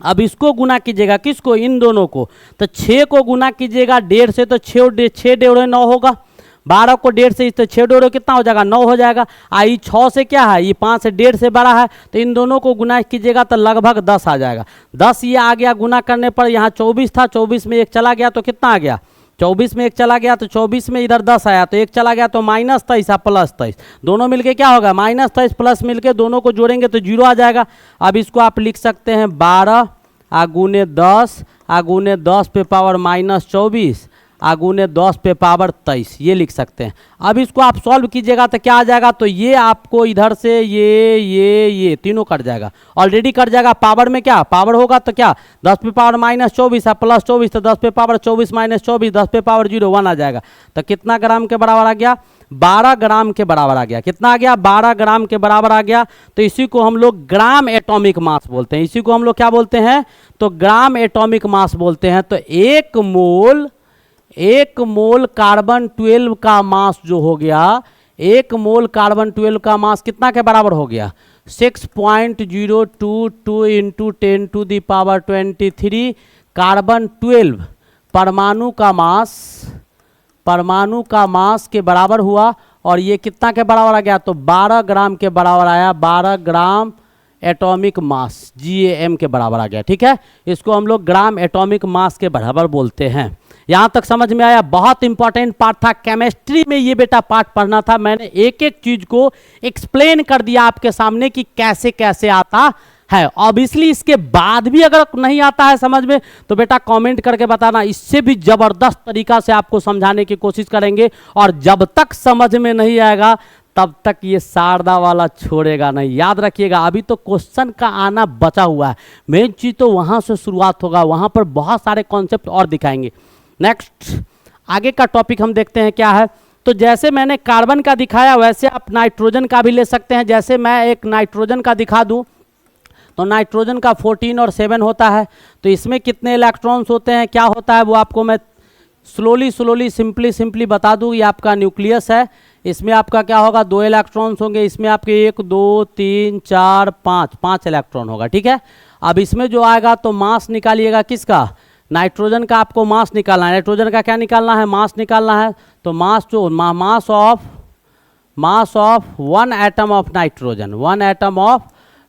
अब इसको गुना कीजिएगा किसको, इन दोनों को, तो 6 को गुना कीजिएगा 1.5 से, तो 6 डेढ़ 9 होगा, 12 को 1.5 से, तो 6 डेढ़ कितना हो जाएगा 9 हो जाएगा। आई 6 से क्या है, ये 5 से 1.5 से बड़ा है, तो इन दोनों को गुना कीजिएगा तो लगभग 10 आ जाएगा। 10 ये आ गया, गुना करने पर यहाँ 24 था, 24 में एक चला गया तो कितना आ गया, 24 में एक चला गया तो 24 में इधर 10 आया, तो एक चला गया तो -23 +23, दोनों मिलके क्या होगा -23 प्लस मिलके दोनों को जोड़ेंगे तो 0 आ जाएगा। अब इसको आप लिख सकते हैं 12 × 10 × 10 पे पावर -24 × 10 पे पावर 23, ये लिख सकते हैं। अब इसको आप सॉल्व कीजिएगा तो क्या आ जाएगा, तो ये आपको इधर से ये तीनों कट जाएगा, ऑलरेडी कट जाएगा। पावर में क्या पावर होगा, तो क्या 10 पे पावर -24 है +24, तो 10 पे पावर 24 -24, 10 पे पावर 0 1 आ जाएगा। तो कितना ग्राम के बराबर आ गया, 12 ग्राम के बराबर आ गया। कितना आ गया, 12 ग्राम के बराबर आ गया। तो इसी को हम लोग ग्राम एटॉमिक मास बोलते हैं, इसी को हम लोग क्या बोलते हैं, तो ग्राम एटॉमिक मास बोलते हैं। तो एक मोल कार्बन 12 का मास जो हो गया, 1 मोल कार्बन 12 का मास कितना के बराबर हो गया, 6.022 इंटू 10⁻23 कार्बन 12 परमाणु का मास के बराबर हुआ। और ये कितना के बराबर आ गया, तो 12 ग्राम के बराबर आया, 12 ग्राम एटॉमिक मास GAM के बराबर आ गया। ठीक है, इसको हम लोग ग्राम एटॉमिक मास के बराबर बोलते हैं। यहाँ तक समझ में आया, बहुत इंपॉर्टेंट पार्ट था, केमिस्ट्री में ये बेटा पार्ट पढ़ना था। मैंने एक एक चीज को एक्सप्लेन कर दिया आपके सामने कि कैसे कैसे आता है। ऑब्वियसली इसके बाद भी अगर नहीं आता है समझ में तो बेटा कमेंट करके बताना, इससे भी जबरदस्त तरीका से आपको समझाने की कोशिश करेंगे। और जब तक समझ में नहीं आएगा तब तक ये शारदा वाला छोड़ेगा नहीं, याद रखिएगा। अभी तो क्वेश्चन का आना बचा हुआ है, मेन चीज तो वहां से शुरुआत होगा, वहां पर बहुत सारे कॉन्सेप्ट और दिखाएंगे। नेक्स्ट आगे का टॉपिक हम देखते हैं क्या है। तो जैसे मैंने कार्बन का दिखाया वैसे आप नाइट्रोजन का भी ले सकते हैं। जैसे मैं एक नाइट्रोजन का दिखा दूं तो नाइट्रोजन का 14 और 7 होता है। तो इसमें कितने इलेक्ट्रॉन्स होते हैं, क्या होता है, वो आपको मैं स्लोली सिंपली बता दूं। ये आपका न्यूक्लियस है, इसमें आपका क्या होगा 2 इलेक्ट्रॉन्स होंगे, इसमें आपके 1 2 3 4 5 इलेक्ट्रॉन होगा। ठीक है, अब इसमें जो आएगा तो मास निकालिएगा किसका, नाइट्रोजन का आपको मास निकालना है। नाइट्रोजन का क्या निकालना है, मास निकालना है। तो मास जो mass of 1 atom of nitrogen, 1 atom of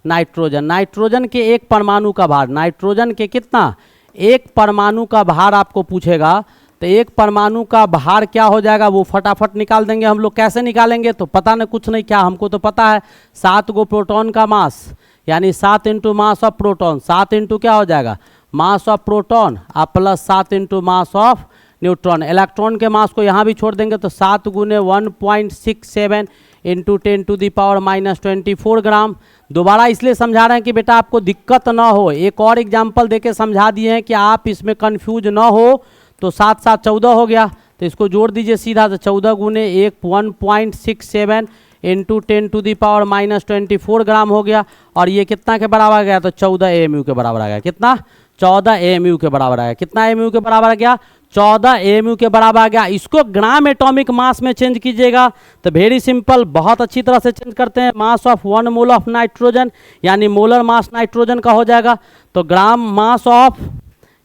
nitrogen, nitrogen के एक परमाणु का भार, नाइट्रोजन के कितना, एक परमाणु का भार आपको पूछेगा तो एक परमाणु का भार क्या हो जाएगा वो फटाफट निकाल देंगे हम लोग। कैसे निकालेंगे, तो पता नहीं कुछ नहीं, क्या हमको तो पता है 7 गो प्रोटॉन का मास, यानी 7 into mass of proton, 7 into क्या हो जाएगा mass of proton plus 7 into mass of neutron. Electron के मास को यहाँ भी छोड़ देंगे तो 7 गुने 1.67 इंटू 10⁻⁻24 ग्राम। दोबारा इसलिए समझा रहे हैं कि बेटा आपको दिक्कत ना हो, एक और एग्जाम्पल देके समझा दिए हैं कि आप इसमें कंफ्यूज ना हो। तो 7 7 14 हो गया, तो इसको जोड़ दीजिए सीधा, तो 14 गुने 1.67 इंटू 10⁻⁻24 ग्राम हो गया। और ये कितना के बराबर आ गया, तो 14 AMU के बराबर आ गया। कितना, 14 AMU के बराबर आ गया। कितना AMU के बराबर आ गया, 14 AMU के बराबर आ गया। इसको ग्राम एटॉमिक मास में चेंज कीजिएगा तो वेरी सिंपल, बहुत अच्छी तरह से चेंज करते हैं। Mass of 1 mole of nitrogen, यानी मोलर मास नाइट्रोजन का हो जाएगा। तो ग्राम मास ऑफ,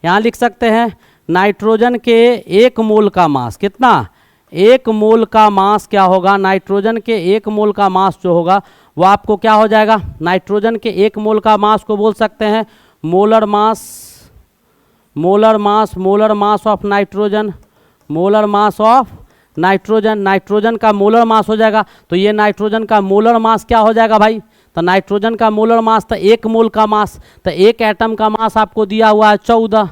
यहाँ लिख सकते हैं नाइट्रोजन के 1 मोल का मास, कितना, 1 मोल का मास क्या होगा, नाइट्रोजन के 1 मोल का मास जो होगा वो आपको क्या हो जाएगा, नाइट्रोजन के 1 मोल का मास को बोल सकते हैं molar mass of nitrogen, molar mass of nitrogen. Nitrogen का मोलर मास हो जाएगा, तो ये नाइट्रोजन का मोलर मास क्या हो जाएगा भाई, तो नाइट्रोजन का मोलर मास तो 1 मोल का मास, तो एक एटम का मास आपको दिया हुआ है 14,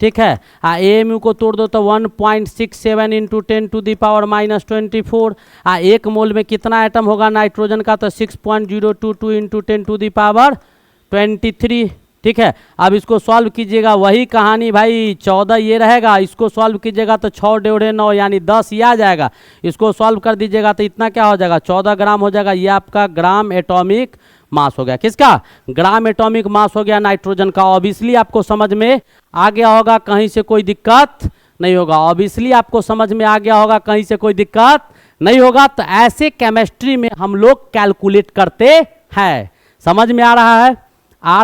ठीक है। AMU को तोड़ दो तो 1.67 इंटू 10⁻⁻24। एक मोल में कितना एटम होगा नाइट्रोजन का, तो 6.022 इंटू 10⁻23। ठीक है। अब इसको सॉल्व कीजिएगा, वही कहानी भाई, 14 ये रहेगा, इसको सॉल्व कीजिएगा तो 6 डेढ़े 9 यानी 10 ये आ जाएगा। इसको सॉल्व कर दीजिएगा तो इतना क्या हो जाएगा, 14 ग्राम हो जाएगा। ये आपका ग्राम एटॉमिक मास हो गया। किसका, ग्राम एटॉमिक मास हो गया नाइट्रोजन का। ऑब्वियसली आपको समझ में आ गया होगा, कहीं से कोई दिक्कत नहीं होगा। ऑब्वियसली आपको समझ में आ गया होगा, कहीं से कोई दिक्कत नहीं होगा। तो ऐसे केमिस्ट्री में हम लोग कैलकुलेट करते हैं। समझ में आ रहा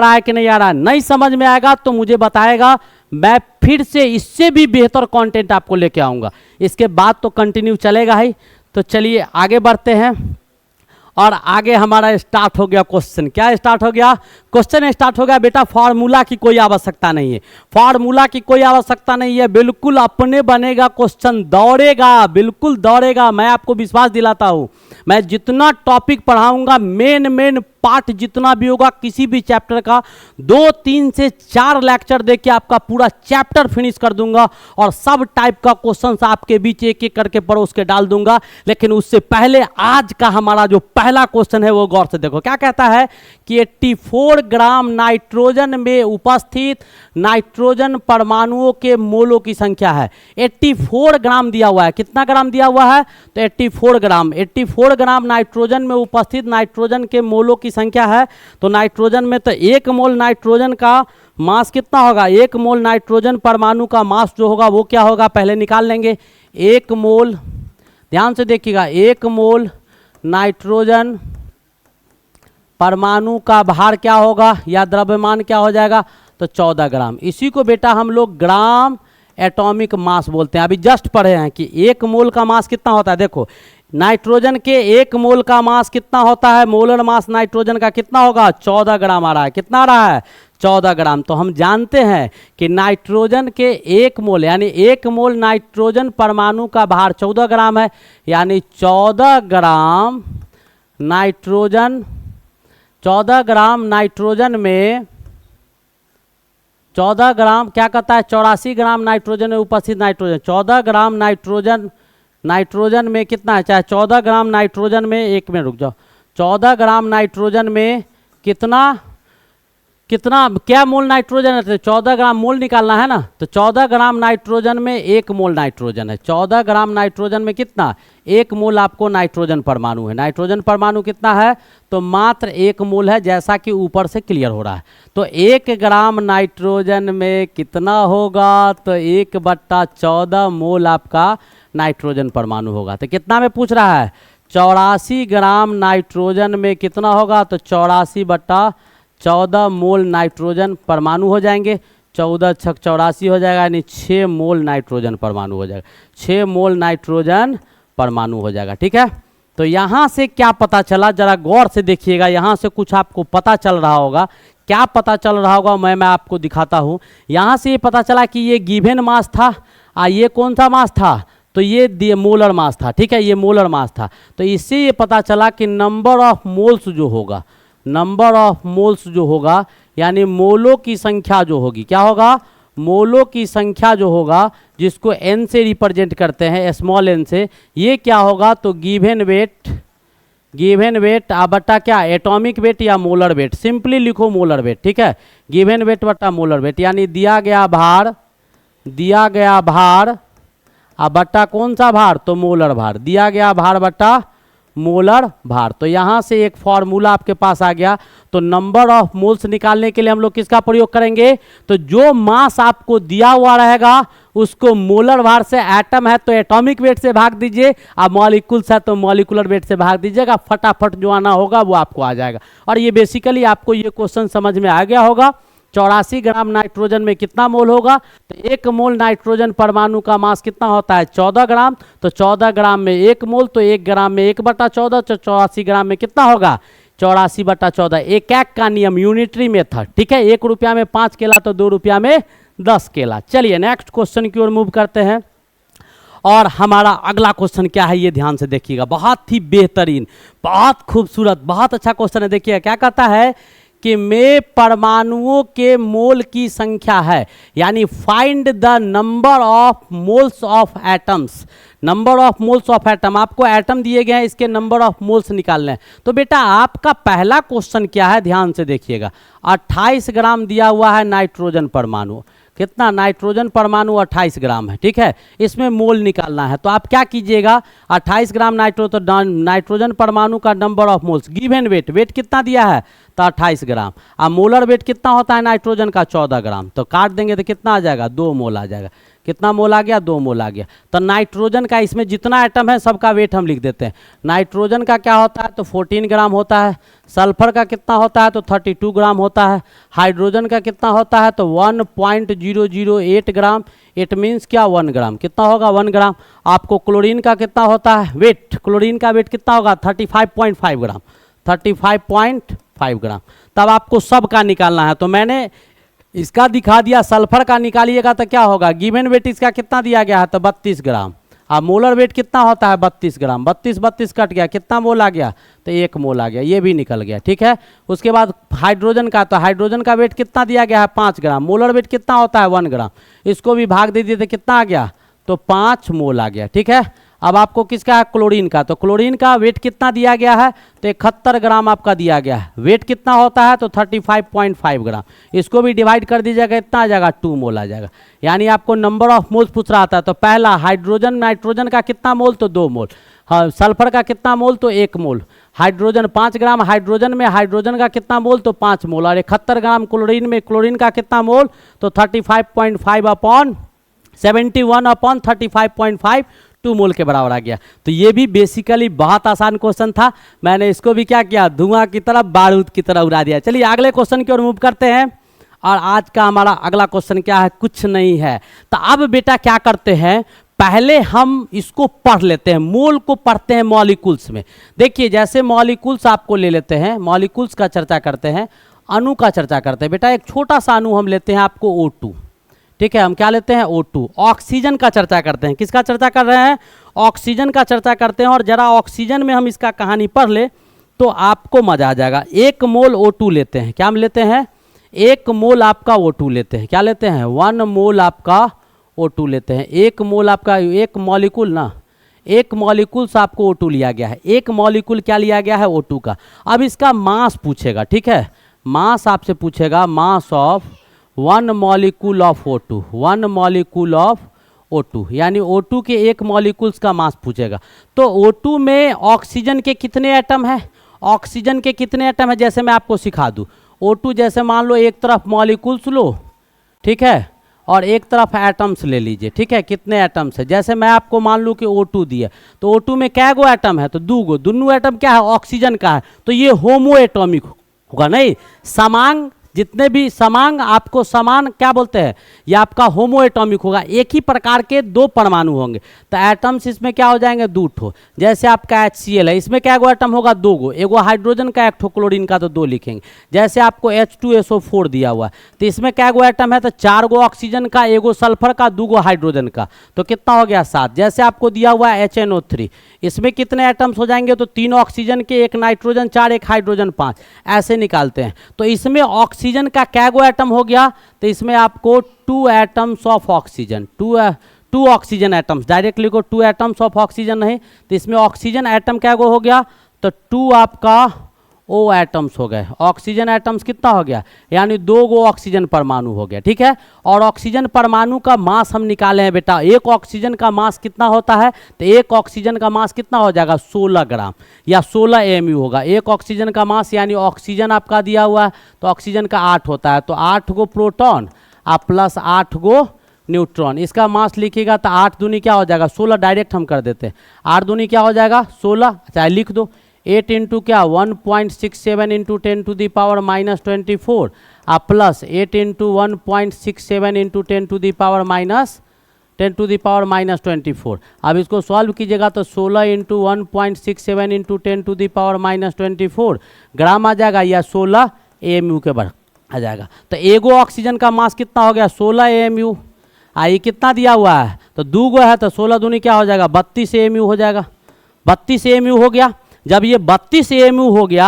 है कि नहीं आ रहा है? नहीं समझ में आएगा तो मुझे बताएगा, मैं फिर से इससे भी बेहतर कंटेंट आपको लेके आऊंगा। इसके बाद तो कंटिन्यू चलेगा ही। तो चलिए आगे बढ़ते हैं। और आगे हमारा स्टार्ट हो गया क्वेश्चन। क्या स्टार्ट हो गया? क्वेश्चन स्टार्ट हो गया बेटा। फार्मूला की कोई आवश्यकता नहीं है, फार्मूला की कोई आवश्यकता नहीं है, बिल्कुल अपने बनेगा क्वेश्चन, दौड़ेगा, बिल्कुल दौड़ेगा। मैं आपको विश्वास दिलाता हूं, मैं जितना टॉपिक पढ़ाऊंगा, मेन पार्ट जितना भी होगा किसी भी चैप्टर का, 2 3 से 4 लेक्चर देके आपका पूरा चैप्टर फिनिश कर दूंगा और सब टाइप का क्वेश्चन आपके बीच एक एक करके परोस के डाल दूंगा। लेकिन उससे पहले आज का हमारा जो पहला क्वेश्चन है वो गौर से देखो। क्या कहता है कि 84 ग्राम नाइट्रोजन में उपस्थित नाइट्रोजन परमाणुओं के मोलों की संख्या है। 84 ग्राम दिया हुआ है। कितना ग्राम दिया हुआ है? तो 84 ग्राम। 84 ग्राम नाइट्रोजन में उपस्थित नाइट्रोजन के मोलों की संख्या है। तो नाइट्रोजन में तो 1 मोल नाइट्रोजन का मास कितना होगा? 1 मोल नाइट्रोजन परमाणु का मास जो होगा वो क्या होगा, पहले निकाल लेंगे। 1 मोल, ध्यान से देखिएगा, 1 मोल नाइट्रोजन परमाणु का भार क्या होगा या द्रव्यमान क्या हो जाएगा? तो 14 ग्राम। इसी को बेटा हम लोग ग्राम एटॉमिक मास बोलते हैं। अभी जस्ट पढ़े हैं कि 1 मोल का मास कितना होता है। देखो नाइट्रोजन के 1 मोल का मास कितना होता है, मोलर मास नाइट्रोजन का कितना होगा? 14 ग्राम आ रहा है। कितना आ रहा है? 14 ग्राम। तो हम जानते हैं कि नाइट्रोजन के 1 मोल यानी 1 मोल नाइट्रोजन परमाणु का भार 14 ग्राम है। यानी 14 ग्राम नाइट्रोजन, 14 ग्राम नाइट्रोजन में 14 ग्राम क्या कहता है, 84 ग्राम नाइट्रोजन में उपस्थित नाइट्रोजन, 14 ग्राम नाइट्रोजन में कितना है, चाहे 14 ग्राम नाइट्रोजन में, एक मिनट रुक जाओ, 14 ग्राम नाइट्रोजन में कितना क्या मोल नाइट्रोजन है? 14 ग्राम मोल निकालना है ना। तो 14 ग्राम नाइट्रोजन में 1 मोल नाइट्रोजन है। 14 ग्राम नाइट्रोजन में कितना? 1 मोल आपको नाइट्रोजन परमाणु है। नाइट्रोजन परमाणु कितना है? तो मात्र 1 मोल है, जैसा कि ऊपर से क्लियर हो रहा है। तो 1 ग्राम नाइट्रोजन में कितना होगा? तो 1/14 मोल आपका नाइट्रोजन परमाणु होगा। तो कितना में पूछ रहा है? 84 ग्राम नाइट्रोजन में कितना होगा? तो 84/14 मोल नाइट्रोजन परमाणु हो जाएंगे। 14 छक 84 हो जाएगा, यानी 6 मोल नाइट्रोजन परमाणु हो जाएगा। 6 मोल नाइट्रोजन परमाणु हो जाएगा। ठीक है। तो यहाँ से क्या पता चला, जरा गौर से देखिएगा। यहाँ से कुछ आपको पता चल रहा होगा। क्या पता चल रहा होगा मैं आपको दिखाता हूँ। यहाँ से ये पता चला कि ये गिवन मास था, ये कौन सा मास था? तो ये मोलर मास था। ठीक है, ये मोलर मास था। तो इससे ये पता चला कि नंबर ऑफ मोल्स जो होगा, नंबर ऑफ मोल्स जो होगा, यानी मोलों की संख्या जो होगी, क्या होगा? मोलों की संख्या जो होगा, जिसको n से रिप्रेजेंट करते हैं, स्मॉल n से, ये क्या होगा? तो गिवन वेट बट्टा क्या? एटॉमिक वेट या मोलर वेट। सिंपली लिखो मोलर वेट। ठीक है, गिवन वेट बट्टा मोलर वेट, यानी दिया गया भार बट्टा कौन सा भार? तो मोलर भार। दिया गया भार बट्टा मोलर भार। तो यहाँ से एक फॉर्मूला आपके पास आ गया। तो नंबर ऑफ मोल्स निकालने के लिए हम लोग किसका प्रयोग करेंगे? तो जो मास आपको दिया हुआ रहेगा उसको मोलर भार से, एटम है तो एटॉमिक वेट से भाग दीजिए, और मॉलिक्यूल्स है तो मॉलिक्यूलर वेट से भाग दीजिएगा। फटाफट जो आना होगा वो आपको आ जाएगा। और ये बेसिकली आपको ये क्वेश्चन समझ में आ गया होगा। 84 ग्राम नाइट्रोजन में कितना मोल होगा? तो 1 मोल नाइट्रोजन परमाणु का मास कितना होता है? 14 ग्राम। तो 14 ग्राम में 1 मोल, तो 1 ग्राम में 1/14, तो 84 ग्राम में कितना होगा? 84/14। एक का नियम, यूनिटरी मेथड। ठीक है, 1 रुपया में 5 केला तो 2 रुपया में 10 केला। चलिए नेक्स्ट क्वेश्चन की ओर मूव करते हैं। और हमारा अगला क्वेश्चन क्या है, ये ध्यान से देखिएगा। बहुत ही बेहतरीन, बहुत खूबसूरत, बहुत अच्छा क्वेश्चन है। देखिए क्या कहता है कि में परमाणुओं के मोल की संख्या है, यानी find the number of moles of atoms. Number of moles of atom, आपको एटम दिए गए हैं, इसके नंबर ऑफ मोल्स निकालने हैं। तो बेटा आपका पहला क्वेश्चन क्या है, ध्यान से देखिएगा। 28 ग्राम दिया हुआ है नाइट्रोजन परमाणु, कितना नाइट्रोजन परमाणु 28 ग्राम है, ठीक है। इसमें मोल निकालना है, तो आप क्या कीजिएगा, 28 ग्राम नाइट्रोजन परमाणु का number of moles given weight, weight कितना दिया है तो 28 ग्राम। अब मोलर वेट कितना होता है नाइट्रोजन का 14 ग्राम, तो काट देंगे तो कितना आ जाएगा 2 मोल आ जाएगा। कितना मोल आ गया 2 मोल आ गया। तो नाइट्रोजन का इसमें जितना एटम है सबका वेट हम लिख देते हैं। नाइट्रोजन का क्या होता है तो 14 ग्राम होता है, सल्फर का कितना होता है तो 32 ग्राम होता है, हाइड्रोजन का कितना होता है तो 1.008 ग्राम, इट मीन्स क्या 1 ग्राम, कितना होगा 1 ग्राम। आपको क्लोरीन का कितना होता है वेट, क्लोरीन का वेट कितना होगा 35.5 ग्राम, 35.5 ग्राम। तब आपको सब का निकालना है, तो मैंने इसका दिखा दिया। सल्फर का निकालिएगा तो क्या होगा, गिवन वेट इसका कितना दिया गया है तो 32 ग्राम। अब मोलर वेट कितना होता है 32 ग्राम, 32 कट गया, कितना मोल आ गया तो 1 मोल आ गया, ये भी निकल गया, ठीक है। उसके बाद हाइड्रोजन का, तो हाइड्रोजन का वेट कितना दिया गया है 5 ग्राम, मोलर वेट कितना होता है 1 ग्राम, इसको भी भाग दे दिए तो कितना आ गया तो 5 मोल आ गया, ठीक है। अब आपको किसका है क्लोरीन का, तो क्लोरीन का वेट कितना दिया गया है तो 71 ग्राम आपका दिया गया है, वेट कितना होता है तो 35.5 ग्राम, इसको भी डिवाइड कर दीजिएगा, इतना आ जाएगा 2 मोल आ जाएगा। यानी आपको नंबर ऑफ मोल्स पूछ रहा था, तो पहला हाइड्रोजन नाइट्रोजन का कितना मोल तो 2 मोल, हाँ सल्फर का कितना मोल तो 1 मोल, हाइड्रोजन 5 ग्राम हाइड्रोजन में, हाइड्रोजन का कितना मोल तो 5 मोल, और 71 ग्राम क्लोरीन में, क्लोरीन का कितना मोल तो 35.5 अपॉन 71 अपॉन 35.5, 2 मोल के बराबर आ गया। तो ये भी बेसिकली बहुत आसान क्वेश्चन था, मैंने इसको भी क्या किया धुआं की तरफ बारूद की तरह उड़ा दिया। चलिए अगले क्वेश्चन की ओर मूव करते हैं, और आज का हमारा अगला क्वेश्चन क्या है, कुछ नहीं है। तो अब बेटा क्या करते हैं, पहले हम इसको पढ़ लेते हैं, मोल को पढ़ते हैं मॉलिक्यूल्स में। देखिए जैसे मॉलिक्यूल्स आपको ले लेते हैं, मॉलिक्यूल्स का चर्चा करते हैं, अणु का चर्चा करते हैं। बेटा एक छोटा सा अणु हम लेते हैं आपको O2, ठीक है, हम क्या लेते हैं O2। ऑक्सीजन का चर्चा करते हैं, किसका चर्चा कर रहे हैं ऑक्सीजन का चर्चा करते हैं। और जरा ऑक्सीजन में हम इसका कहानी पढ़ ले तो आपको मजा आ जाएगा। 1 मोल O2 लेते हैं, क्या हम लेते हैं 1 मोल आपका O2 लेते हैं, क्या लेते हैं 1 मोल आपका O2 लेते हैं। 1 मोल आपका, एक मॉलिक्यूल ना, 1 मॉलिक्यूल से आपको O2 लिया गया है, 1 मॉलिक्यूल क्या लिया गया है O2 का। अब इसका मास पूछेगा, ठीक है, मास आपसे पूछेगा, mass of 1 molecule of O2, 1 molecule of O2, यानी O2 के 1 मॉलिक्यूल्स का मास पूछेगा। तो O2 में ऑक्सीजन के कितने एटम है, ऑक्सीजन के कितने एटम है, जैसे मैं आपको सिखा दूं। O2 जैसे मान लो एक तरफ मॉलिक्यूल्स लो, ठीक है, और एक तरफ एटम्स ले लीजिए, ठीक है, कितने एटम्स है, जैसे मैं आपको मान लूँ कि O2 दिया, तो O2 में क्या गो एटम है तो 2 गो, दोनों एटम क्या है ऑक्सीजन का है, तो ये होमो एटॉमिक होगा, नहीं समांग, जितने भी समांग आपको समान क्या बोलते हैं, ये आपका होमो एटॉमिक होगा, एक ही प्रकार के 2 परमाणु होंगे। तो एटम्स इसमें क्या हो जाएंगे 2 ठो, जैसे आपका HCl है, इसमें क्या गो एटम होगा 2 गो, एगो हाइड्रोजन का, एक ठो क्लोरीन का, तो 2 लिखेंगे। जैसे आपको H2SO4 दिया हुआ है, तो इसमें क्या गो एटम है तो 4 गो ऑक्सीजन का, एगो सल्फर का, 2 गो हाइड्रोजन का, तो कितना हो गया 7। जैसे आपको दिया हुआ है HNO3, इसमें कितने एटम्स हो जाएंगे तो 3 ऑक्सीजन के, 1 नाइट्रोजन 4, 1 हाइड्रोजन 5, ऐसे निकालते हैं। तो इसमें ऑक्सीजन का क्या गो एटम हो गया तो इसमें आपको 2 atoms of oxygen, 2 oxygen atoms, direct लिखो 2 एटम्स ऑफ ऑक्सीजन नहीं, तो इसमें ऑक्सीजन एटम क्या गो हो गया तो 2 आपका O एटम्स हो गए। ऑक्सीजन एटम्स कितना हो गया, यानी 2 गो ऑक्सीजन परमाणु हो गया, ठीक है। और ऑक्सीजन परमाणु का मास हम निकाले हैं बेटा, एक ऑक्सीजन का मास कितना होता है तो एक ऑक्सीजन का मास कितना हो जाएगा 16 ग्राम या 16 AMU होगा एक ऑक्सीजन का मास। यानी ऑक्सीजन आपका दिया हुआ है तो ऑक्सीजन का 8 होता है, तो 8 गो प्रोटॉन आप प्लस 8 गो न्यूट्रॉन, इसका मास लिखिएगा तो 8 दूनी क्या हो जाएगा 16, डायरेक्ट हम कर देते हैं, 8 दूनी क्या हो जाएगा 16, अच्छा लिख दो 8 इंटू क्या 1.67 into 10 to the power minus 24 आप plus 8 into 1.67 into 10 to the power minus 10 to the power minus 24। अब इसको सॉल्व कीजिएगा तो 16 into 1.67 into 10 to the power minus 24 gram आ जाएगा, या 16 AMU के बराबर आ जाएगा। तो एगो ऑक्सीजन का मास कितना हो गया 16 AMU, ये कितना दिया हुआ है तो 2 गो है तो 16 दूनी क्या हो जाएगा 32 AMU हो जाएगा, 32 AMU हो गया। जब ये 32 AMU हो गया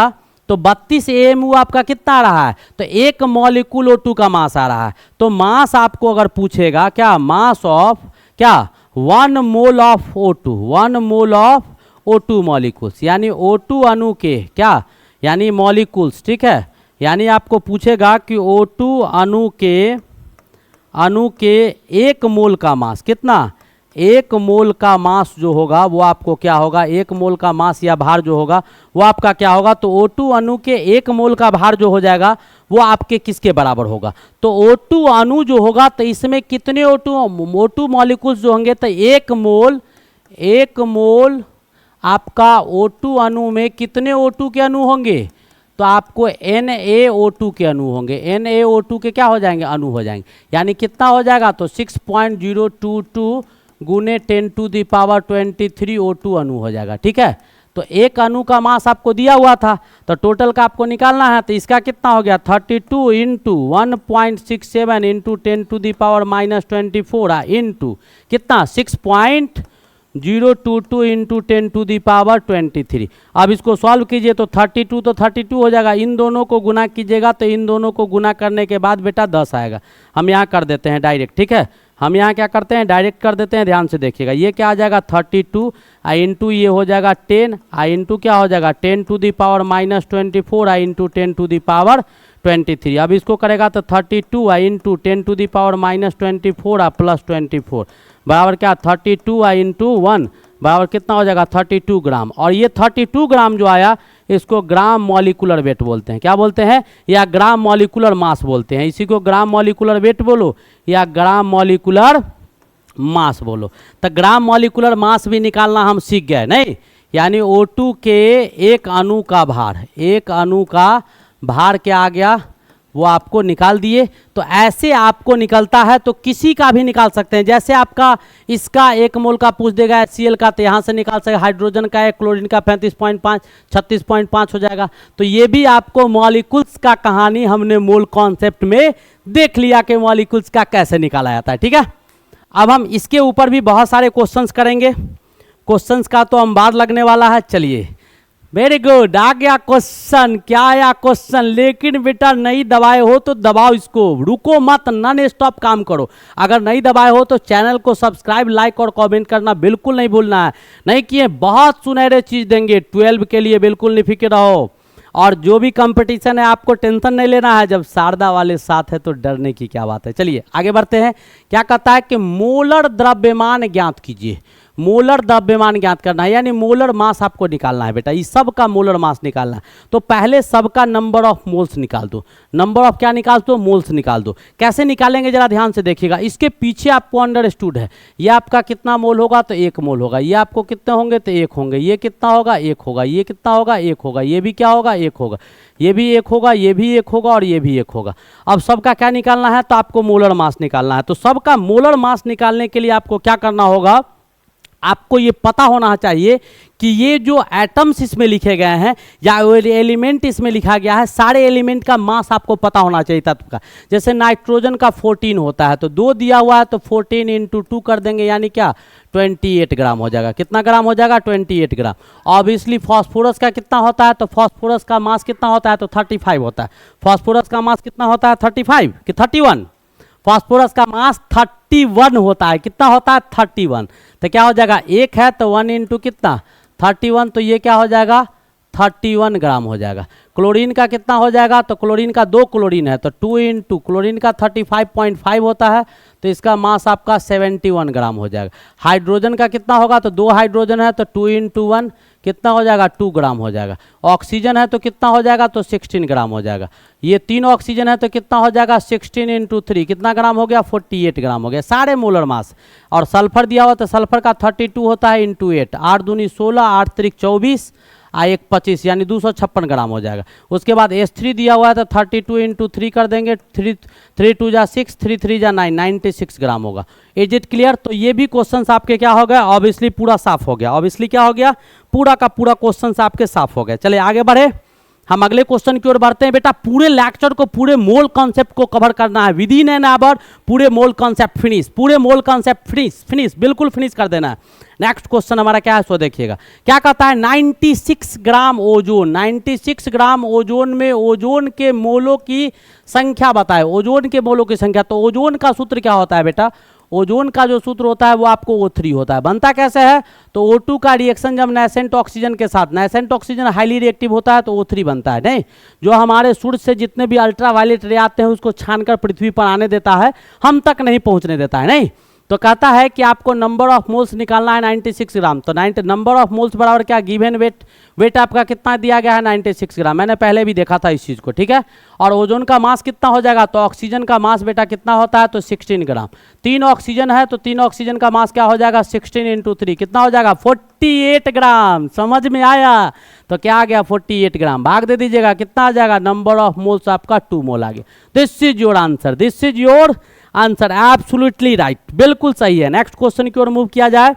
तो 32 AMU आपका कितना आ रहा है, तो एक मॉलिक्यूल O2 का मास आ रहा है। तो मास आपको अगर पूछेगा क्या, मास ऑफ क्या 1 mole of O2, 1 mole of O2 molecules, यानी O2 अणु के क्या, यानी मॉलिक्यूल्स, ठीक है। यानी आपको पूछेगा कि O2 अणु के एक मोल का मास कितना, एक मोल का मास जो होगा वो आपको क्या होगा, एक मोल का मास या भार जो होगा वो आपका क्या होगा, तो O2 अणु के एक मोल का भार जो हो जाएगा वो आपके किसके बराबर होगा, तो O2 अणु जो होगा तो इसमें कितने O2 मॉलिक्यूल्स जो होंगे, तो एक मोल आपका O2 अणु में कितने O2 के अणु होंगे, तो आपको NaO2 के अणु होंगे, NaO2 के क्या हो जाएंगे, अणु हो जाएंगे। यानी कितना हो जाएगा, तो 6.022 गुने 10⁻23 O2 अणु हो जाएगा, ठीक है। तो एक अणु का मास आपको दिया हुआ था, तो टोटल का आपको निकालना है, तो इसका कितना हो गया 32 इंटू 1.67 इंटू 10⁻24 इंटू कितना 6.022 इंटू 10⁻23। अब इसको सॉल्व कीजिए तो 32 हो जाएगा, इन दोनों को गुना कीजिएगा तो इन दोनों को गुना करने के बाद बेटा 10 आएगा। हम यहाँ कर देते हैं डायरेक्ट, ठीक है, हम यहाँ क्या करते हैं डायरेक्ट कर देते हैं, ध्यान से देखिएगा। ये क्या आ जाएगा 32 इंटू ये हो जाएगा 10 इंटू क्या हो जाएगा 10⁻24 इंटू 10⁻23। अब इसको करेगा तो 32 इंटू 10⁻24 प्लस 24 बराबर क्या 32 इंटू 1 बराबर कितना हो जाएगा 32 ग्राम। और ये 32 ग्राम जो आया इसको ग्राम मॉलिकुलर वेट बोलते हैं, क्या बोलते हैं, या ग्राम मॉलिकुलर मास बोलते हैं। इसी को ग्राम मॉलिकुलर वेट बोलो या ग्राम मॉलिकुलर मास बोलो। तो ग्राम मॉलिकुलर मास भी निकालना हम सीख गए नहीं, यानी O2 के एक अणु का भार, एक अणु का भार क्या आ गया वो आपको निकाल दिए। तो ऐसे आपको निकलता है तो किसी का भी निकाल सकते हैं। जैसे आपका इसका एक मोल का पूछ देगा HCl का, तो यहाँ से निकाल सकते, हाइड्रोजन का है, क्लोरीन का 35.5 36.5 हो जाएगा। तो ये भी आपको मॉलिक्यूल्स का कहानी हमने मोल कॉन्सेप्ट में देख लिया कि मॉलिक्यूल्स का कैसे निकाला जाता है, ठीक है। अब हम इसके ऊपर भी बहुत सारे क्वेश्चंस करेंगे, क्वेश्चंस का तो अंबार लगने वाला है। चलिए वेरी गुड, आ गया क्वेश्चन, क्या आया क्वेश्चन, लेकिन बेटा नई दबाए हो तो दबाओ इसको, रुको मत, नॉन स्टॉप काम करो। अगर नहीं दबाए हो तो चैनल को सब्सक्राइब लाइक और कमेंट करना बिल्कुल नहीं भूलना है। नहीं किए बहुत सुनहरे चीज देंगे 12 के लिए, बिल्कुल निफिक्र रहो। और जो भी कंपटीशन है आपको टेंशन नहीं लेना है, जब शारदा वाले साथ है तो डरने की क्या बात है। चलिए आगे बढ़ते हैं। क्या कहता है कि मोलर द्रव्यमान ज्ञात कीजिए, मोलर द्रव्यमान ज्ञात करना है, यानी मोलर मास आपको निकालना है बेटा, इस सब का मोलर मास निकालना है। तो पहले सबका नंबर ऑफ मोल्स निकाल दो, नंबर ऑफ क्या निकाल दो, मोल्स निकाल दो। कैसे निकालेंगे जरा ध्यान से देखिएगा, इसके पीछे आपको अंडरस्टूड है। ये आपका कितना मोल होगा, तो 1 मोल होगा। ये आपको कितने होंगे, तो 1 होंगे। ये कितना होगा, 1 होगा। ये कितना होगा, 1 होगा। ये भी क्या होगा, 1 होगा। ये भी 1 होगा, ये भी 1 होगा और ये भी 1 होगा। अब सबका क्या निकालना है, तो आपको मोलर मास निकालना है। तो सबका मोलर मास निकालने के लिए आपको क्या करना होगा, आपको ये पता होना चाहिए कि ये जो एटम्स इसमें लिखे गए हैं या एलिमेंट इसमें लिखा गया है, सारे एलिमेंट का मास आपको पता होना चाहिए तत्व का। जैसे नाइट्रोजन का 14 होता है, तो 2 दिया हुआ है तो 14 इंटू 2 कर देंगे, यानी क्या 28 ग्राम हो जाएगा। कितना ग्राम हो जाएगा, 28 ग्राम। ऑब्वियसली फॉस्फोरस का कितना होता है, तो फॉस्फोरस का मास कितना होता है, तो 35 होता है। फॉस्फोरस का मास कितना होता है, 35 कि 31, फॉस्फोरस का मास 31 होता है। कितना होता है, 31। तो क्या हो जाएगा, 1 है तो 1 इंटू कितना 31, तो ये क्या हो जाएगा 31 ग्राम हो जाएगा। क्लोरीन का कितना हो जाएगा, तो क्लोरीन का 2 क्लोरीन है तो 2 इंटू क्लोरीन का 35.5 होता है, तो इसका मास आपका 71 ग्राम हो जाएगा। हाइड्रोजन का कितना होगा, तो 2 हाइड्रोजन है तो 2 इंटू 1 कितना हो जाएगा, 2 ग्राम हो जाएगा। ऑक्सीजन है तो कितना हो जाएगा, तो 16 ग्राम हो जाएगा। ये 3 ऑक्सीजन है तो कितना हो जाएगा, 16 इंटू 3 कितना ग्राम हो गया, 48 ग्राम हो गया, सारे मोलर मास। और सल्फर दिया हुआ तो सल्फर का 32 होता है इंटू 8, 8 दूनी 16, 8 त्रिक 24, 1 25 यानी 256 ग्राम हो जाएगा। उसके बाद H3 दिया हुआ है तो 32 इंटू 3 कर देंगे, 3 2 जा 6, 3 3 जा 9, 96 ग्राम होगा। Is it clear. तो ये भी क्वेश्चन आपके क्या हो गया, ऑब्वियसली पूरा साफ हो गया। ऑब्वियसली क्या हो गया, पूरा का पूरा क्वेश्चन आपके साफ हो गया। चलिए आगे बढ़े। हम अगले क्वेश्चन की ओर बढ़ते हैं। बेटा पूरे लेक्चर को, पूरे मोल कॉन्सेप्ट को कवर करना है विद इन एन आवर। पूरे मोल कॉन्सेप्ट फिनिश, पूरे मोल कॉन्सेप्ट फिनिश बिल्कुल फिनिश कर देना है। नेक्स्ट क्वेश्चन हमारा क्या है सो देखिएगा, क्या कहता है 96 ग्राम ओजोन, 96 ग्राम ओजोन में ओजोन के मोलों की संख्या बताए, ओजोन के मोलों की संख्या। तो ओजोन का सूत्र क्या होता है बेटा, ओजोन का जो सूत्र होता है वो आपको O3 होता है। बनता कैसे है, तो O2 का रिएक्शन जब नेसेंट ऑक्सीजन के साथ, नेसेंट ऑक्सीजन हाईली रिएक्टिव होता है तो O3 बनता है। नहीं, जो हमारे सूर्य से जितने भी अल्ट्रा वायलेट रे आते हैं उसको छानकर पृथ्वी पर आने देता है, हम तक नहीं पहुंचने देता है। नहीं, तो कहता है कि आपको नंबर ऑफ मोल्स निकालना है 96 ग्राम। तो नंबर ऑफ मोल्स बराबर क्या, गिवन वेट आपका कितना दिया गया है 96 ग्राम। मैंने पहले भी देखा था इस चीज़ को, ठीक है। और ओजोन का मास कितना हो जाएगा, तो ऑक्सीजन का मास बेटा कितना होता है, तो 16 ग्राम। 3 ऑक्सीजन है तो 3 ऑक्सीजन का मास क्या हो जाएगा, 16 × 3 कितना हो जाएगा, 48 ग्राम। समझ में आया, तो क्या आ गया 48 ग्राम। भाग दे दीजिएगा, कितना आ जाएगा, नंबर ऑफ मोल्स आपका 2 मोल आ गया। This is your answer, this is your answer, absolutely right, बिल्कुल सही है। नेक्स्ट क्वेश्चन की ओर मूव किया जाए।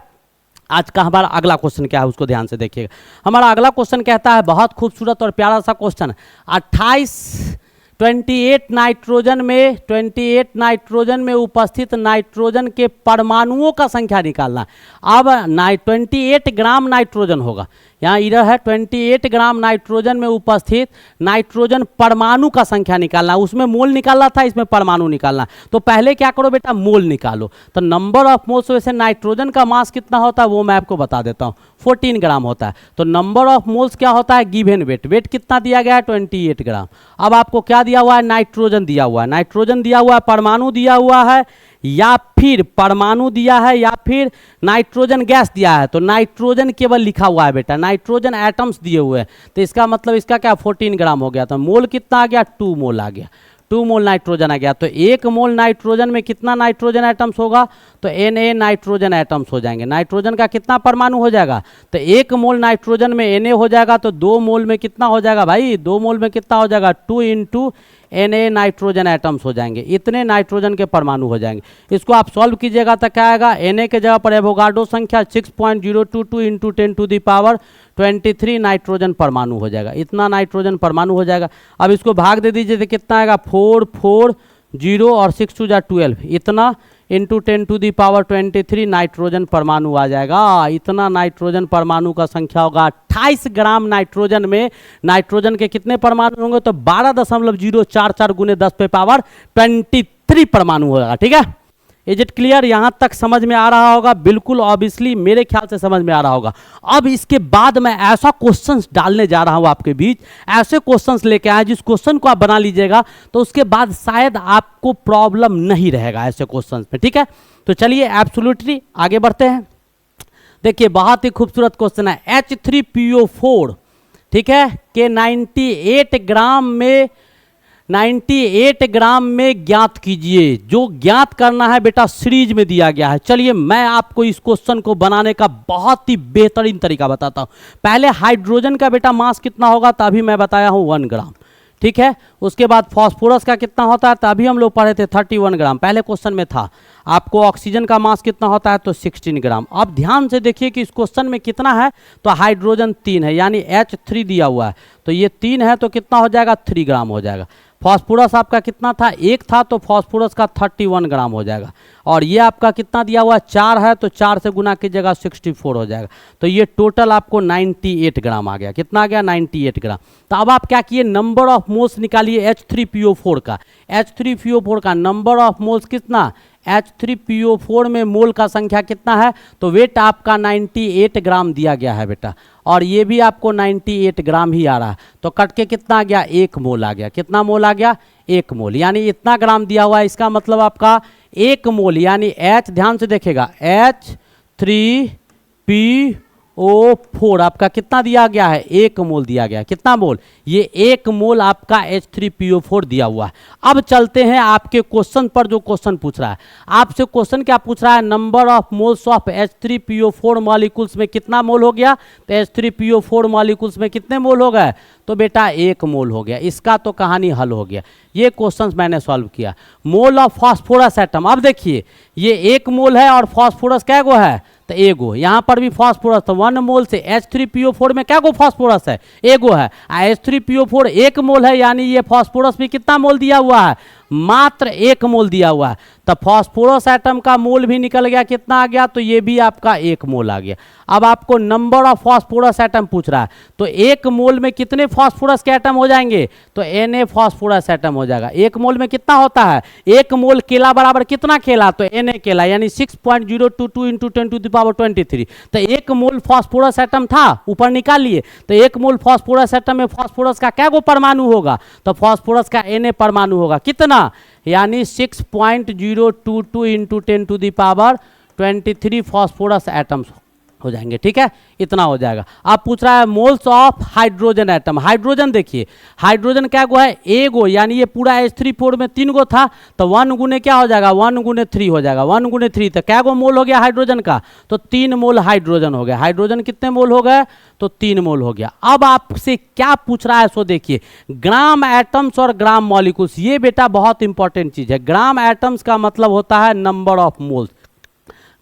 आज का हमारा अगला क्वेश्चन क्या है उसको ध्यान से देखिएगा। हमारा अगला क्वेश्चन कहता है, बहुत खूबसूरत और प्यारा सा क्वेश्चन, 28 नाइट्रोजन में उपस्थित नाइट्रोजन के परमाणुओं का संख्या निकालना। अब 28 ग्राम नाइट्रोजन होगा, यहाँ इधर है 28 ग्राम नाइट्रोजन में उपस्थित नाइट्रोजन परमाणु का संख्या निकालना। उसमें मोल निकालना था, इसमें परमाणु निकालना। तो पहले क्या करो बेटा, मोल निकालो। तो नंबर ऑफ मोल्स, वैसे नाइट्रोजन का मास कितना होता है वो मैं आपको बता देता हूँ, 14 ग्राम होता है। तो नंबर ऑफ मोल्स क्या होता है, गिवन वेट कितना दिया गया है, 28 ग्राम। अब आपको क्या दिया हुआ है, नाइट्रोजन दिया हुआ है, नाइट्रोजन दिया हुआ है, परमाणु दिया हुआ है, या फिर परमाणु दिया है, या फिर नाइट्रोजन गैस दिया है। तो नाइट्रोजन केवल लिखा हुआ है बेटा, नाइट्रोजन एटम्स दिए हुए हैं। तो इसका मतलब इसका क्या 14 ग्राम हो गया। तो मोल कितना आ गया, 2 मोल आ गया, 2 मोल नाइट्रोजन आ गया। तो 1 मोल नाइट्रोजन में कितना नाइट्रोजन एटम्स होगा, तो Na नाइट्रोजन एटम्स हो जाएंगे। नाइट्रोजन का कितना परमाणु हो जाएगा, तो 1 मोल नाइट्रोजन में Na हो जाएगा। तो 2 मोल में कितना हो जाएगा भाई, 2 मोल में कितना हो जाएगा, 2 × Na नाइट्रोजन एटम्स हो जाएंगे। इतने नाइट्रोजन के परमाणु हो जाएंगे। इसको आप सॉल्व कीजिएगा तो क्या आएगा, Na के जगह पर एवोगाड्रो संख्या 6.022 × 10⁻23 नाइट्रोजन परमाणु हो जाएगा। इतना नाइट्रोजन परमाणु हो जाएगा। अब इसको भाग दे दीजिए तो कितना आएगा, 440 और 6 × 12, इतना × 10⁻23 नाइट्रोजन परमाणु आ जाएगा। इतना नाइट्रोजन परमाणु का संख्या होगा। 28 ग्राम नाइट्रोजन में नाइट्रोजन के कितने परमाणु होंगे, तो 12.044 × 10⁻23 परमाणु होगा। ठीक है, इज इट क्लियर, यहां तक समझ में आ रहा होगा, बिल्कुल ऑब्वियसली मेरे ख्याल से समझ में आ रहा होगा। अब इसके बाद मैं ऐसा क्वेश्चंस डालने जा रहा हूं आपके बीच, ऐसे क्वेश्चंस लेके आए जिस क्वेश्चन को आप बना लीजिएगा तो उसके बाद शायद आपको प्रॉब्लम नहीं रहेगा ऐसे क्वेश्चंस में। ठीक है, तो चलिए एब्सोल्युटली आगे बढ़ते हैं। देखिए बहुत ही खूबसूरत क्वेश्चन है, H3PO4 ठीक है के 98 ग्राम में ज्ञात कीजिए। जो ज्ञात करना है बेटा सीरीज में दिया गया है। चलिए मैं आपको इस क्वेश्चन को बनाने का बहुत ही बेहतरीन तरीका बताता हूं। पहले हाइड्रोजन का बेटा मास कितना होगा, तभी मैं बताया हूं 1 ग्राम। ठीक है, उसके बाद फास्फोरस का कितना होता है, तभी हम लोग पढ़े थे 31 ग्राम, पहले क्वेश्चन में था। आपको ऑक्सीजन का मास कितना होता है, तो 16 ग्राम। अब ध्यान से देखिए कि इस क्वेश्चन में कितना है, तो हाइड्रोजन 3 है, यानी H3 दिया हुआ है, तो ये 3 है तो कितना हो जाएगा, 3 ग्राम हो जाएगा। फास्फोरस आपका कितना था, 1 था, तो फास्फोरस का 31 ग्राम हो जाएगा। और ये आपका कितना दिया हुआ है, 4 है, तो 4 से गुना कीजिएगा 64 हो जाएगा। तो ये टोटल आपको 98 ग्राम आ गया। कितना आ गया, 98 ग्राम। तो अब आप क्या किए, नंबर ऑफ मोल्स निकालिए H3PO4 का। H3PO4 का नंबर ऑफ मोल्स कितना, H3PO4 में मोल का संख्या कितना है, तो वेट आपका 98 ग्राम दिया गया है बेटा, और ये भी आपको 98 ग्राम ही आ रहा है। तो कट के कितना आ गया, 1 मोल आ गया। कितना मोल आ गया, 1 मोल, यानी इतना ग्राम दिया हुआ है। इसका मतलब आपका 1 मोल यानी H, ध्यान से देखेगा, H3PO4 आपका कितना दिया गया है, 1 मोल दिया गया। कितना मोल, ये 1 मोल आपका H3PO4 दिया हुआ है। अब चलते हैं आपके क्वेश्चन पर। जो क्वेश्चन पूछ रहा है आपसे, क्वेश्चन क्या पूछ रहा है, number of moles of H3PO4 molecules में कितना मोल हो गया, तो H3PO4 मॉलिक्यूल्स में कितने मोल हो गए, तो बेटा 1 मोल हो गया। इसका तो कहानी हल हो गया। ये क्वेश्चंस मैंने सॉल्व किया। मोल ऑफ फास्फोरस एटम, अब देखिए ये 1 मोल है और फास्फोरस क्या गो है, तो एगो। यहाँ पर भी फास्फोरस तो 1 मोल से H3PO4 में क्या गो फास्फोरस है, एगो है। H3PO4 1 मोल है, यानी ये फास्फोरस भी कितना मोल दिया हुआ है, मात्र 1 मोल दिया हुआ है। तो फास्फोरस एटम का मोल भी निकल गया, कितना आ गया, तो ये भी आपका 1 मोल आ गया। अब आपको नंबर ऑफ फास्फोरस एटम पूछ रहा है, तो 1 मोल में कितने फास्फोरस के एटम हो जाएंगे, तो Na फास्फोरस एटम हो जाएगा। 1 मोल में कितना होता है, 1 मोल केला बराबर कितना केला, तो Na केला, यानी 6.022 इंटू 10⁻23। तो 1 मोल फास्फोरस एटम था, ऊपर निकालिए। तो 1 मोल फास्फोरस एटम में फास्फोरस का क्या गो परमाणु होगा, तो फास्फोरस का Na परमाणु होगा, कितना, यानी 6.022 इंटू 10⁻23 फास्फोरस एटम्स हो जाएंगे। ठीक है, इतना हो जाएगा। अब पूछ रहा है moles of hydrogen atom. Hydrogen देखिए, हाइड्रोजन क्या गो है, एगो, यानी ये पूरा H3 में 3 गो था, तो 1 गुने क्या हो जाएगा, 1 गुने 3 हो जाएगा। 1 गुने 3 तो क्या गो मोल हो गया हाइड्रोजन का, तो 3 मोल हाइड्रोजन हो गया। हाइड्रोजन कितने मोल हो गए, तो 3 मोल हो गया। अब आपसे क्या पूछ रहा है, सो देखिए, ग्राम एटम्स और ग्राम मॉलिक्यूल्स, ये बेटा बहुत इंपॉर्टेंट चीज है। ग्राम एटम्स का मतलब होता है number of moles,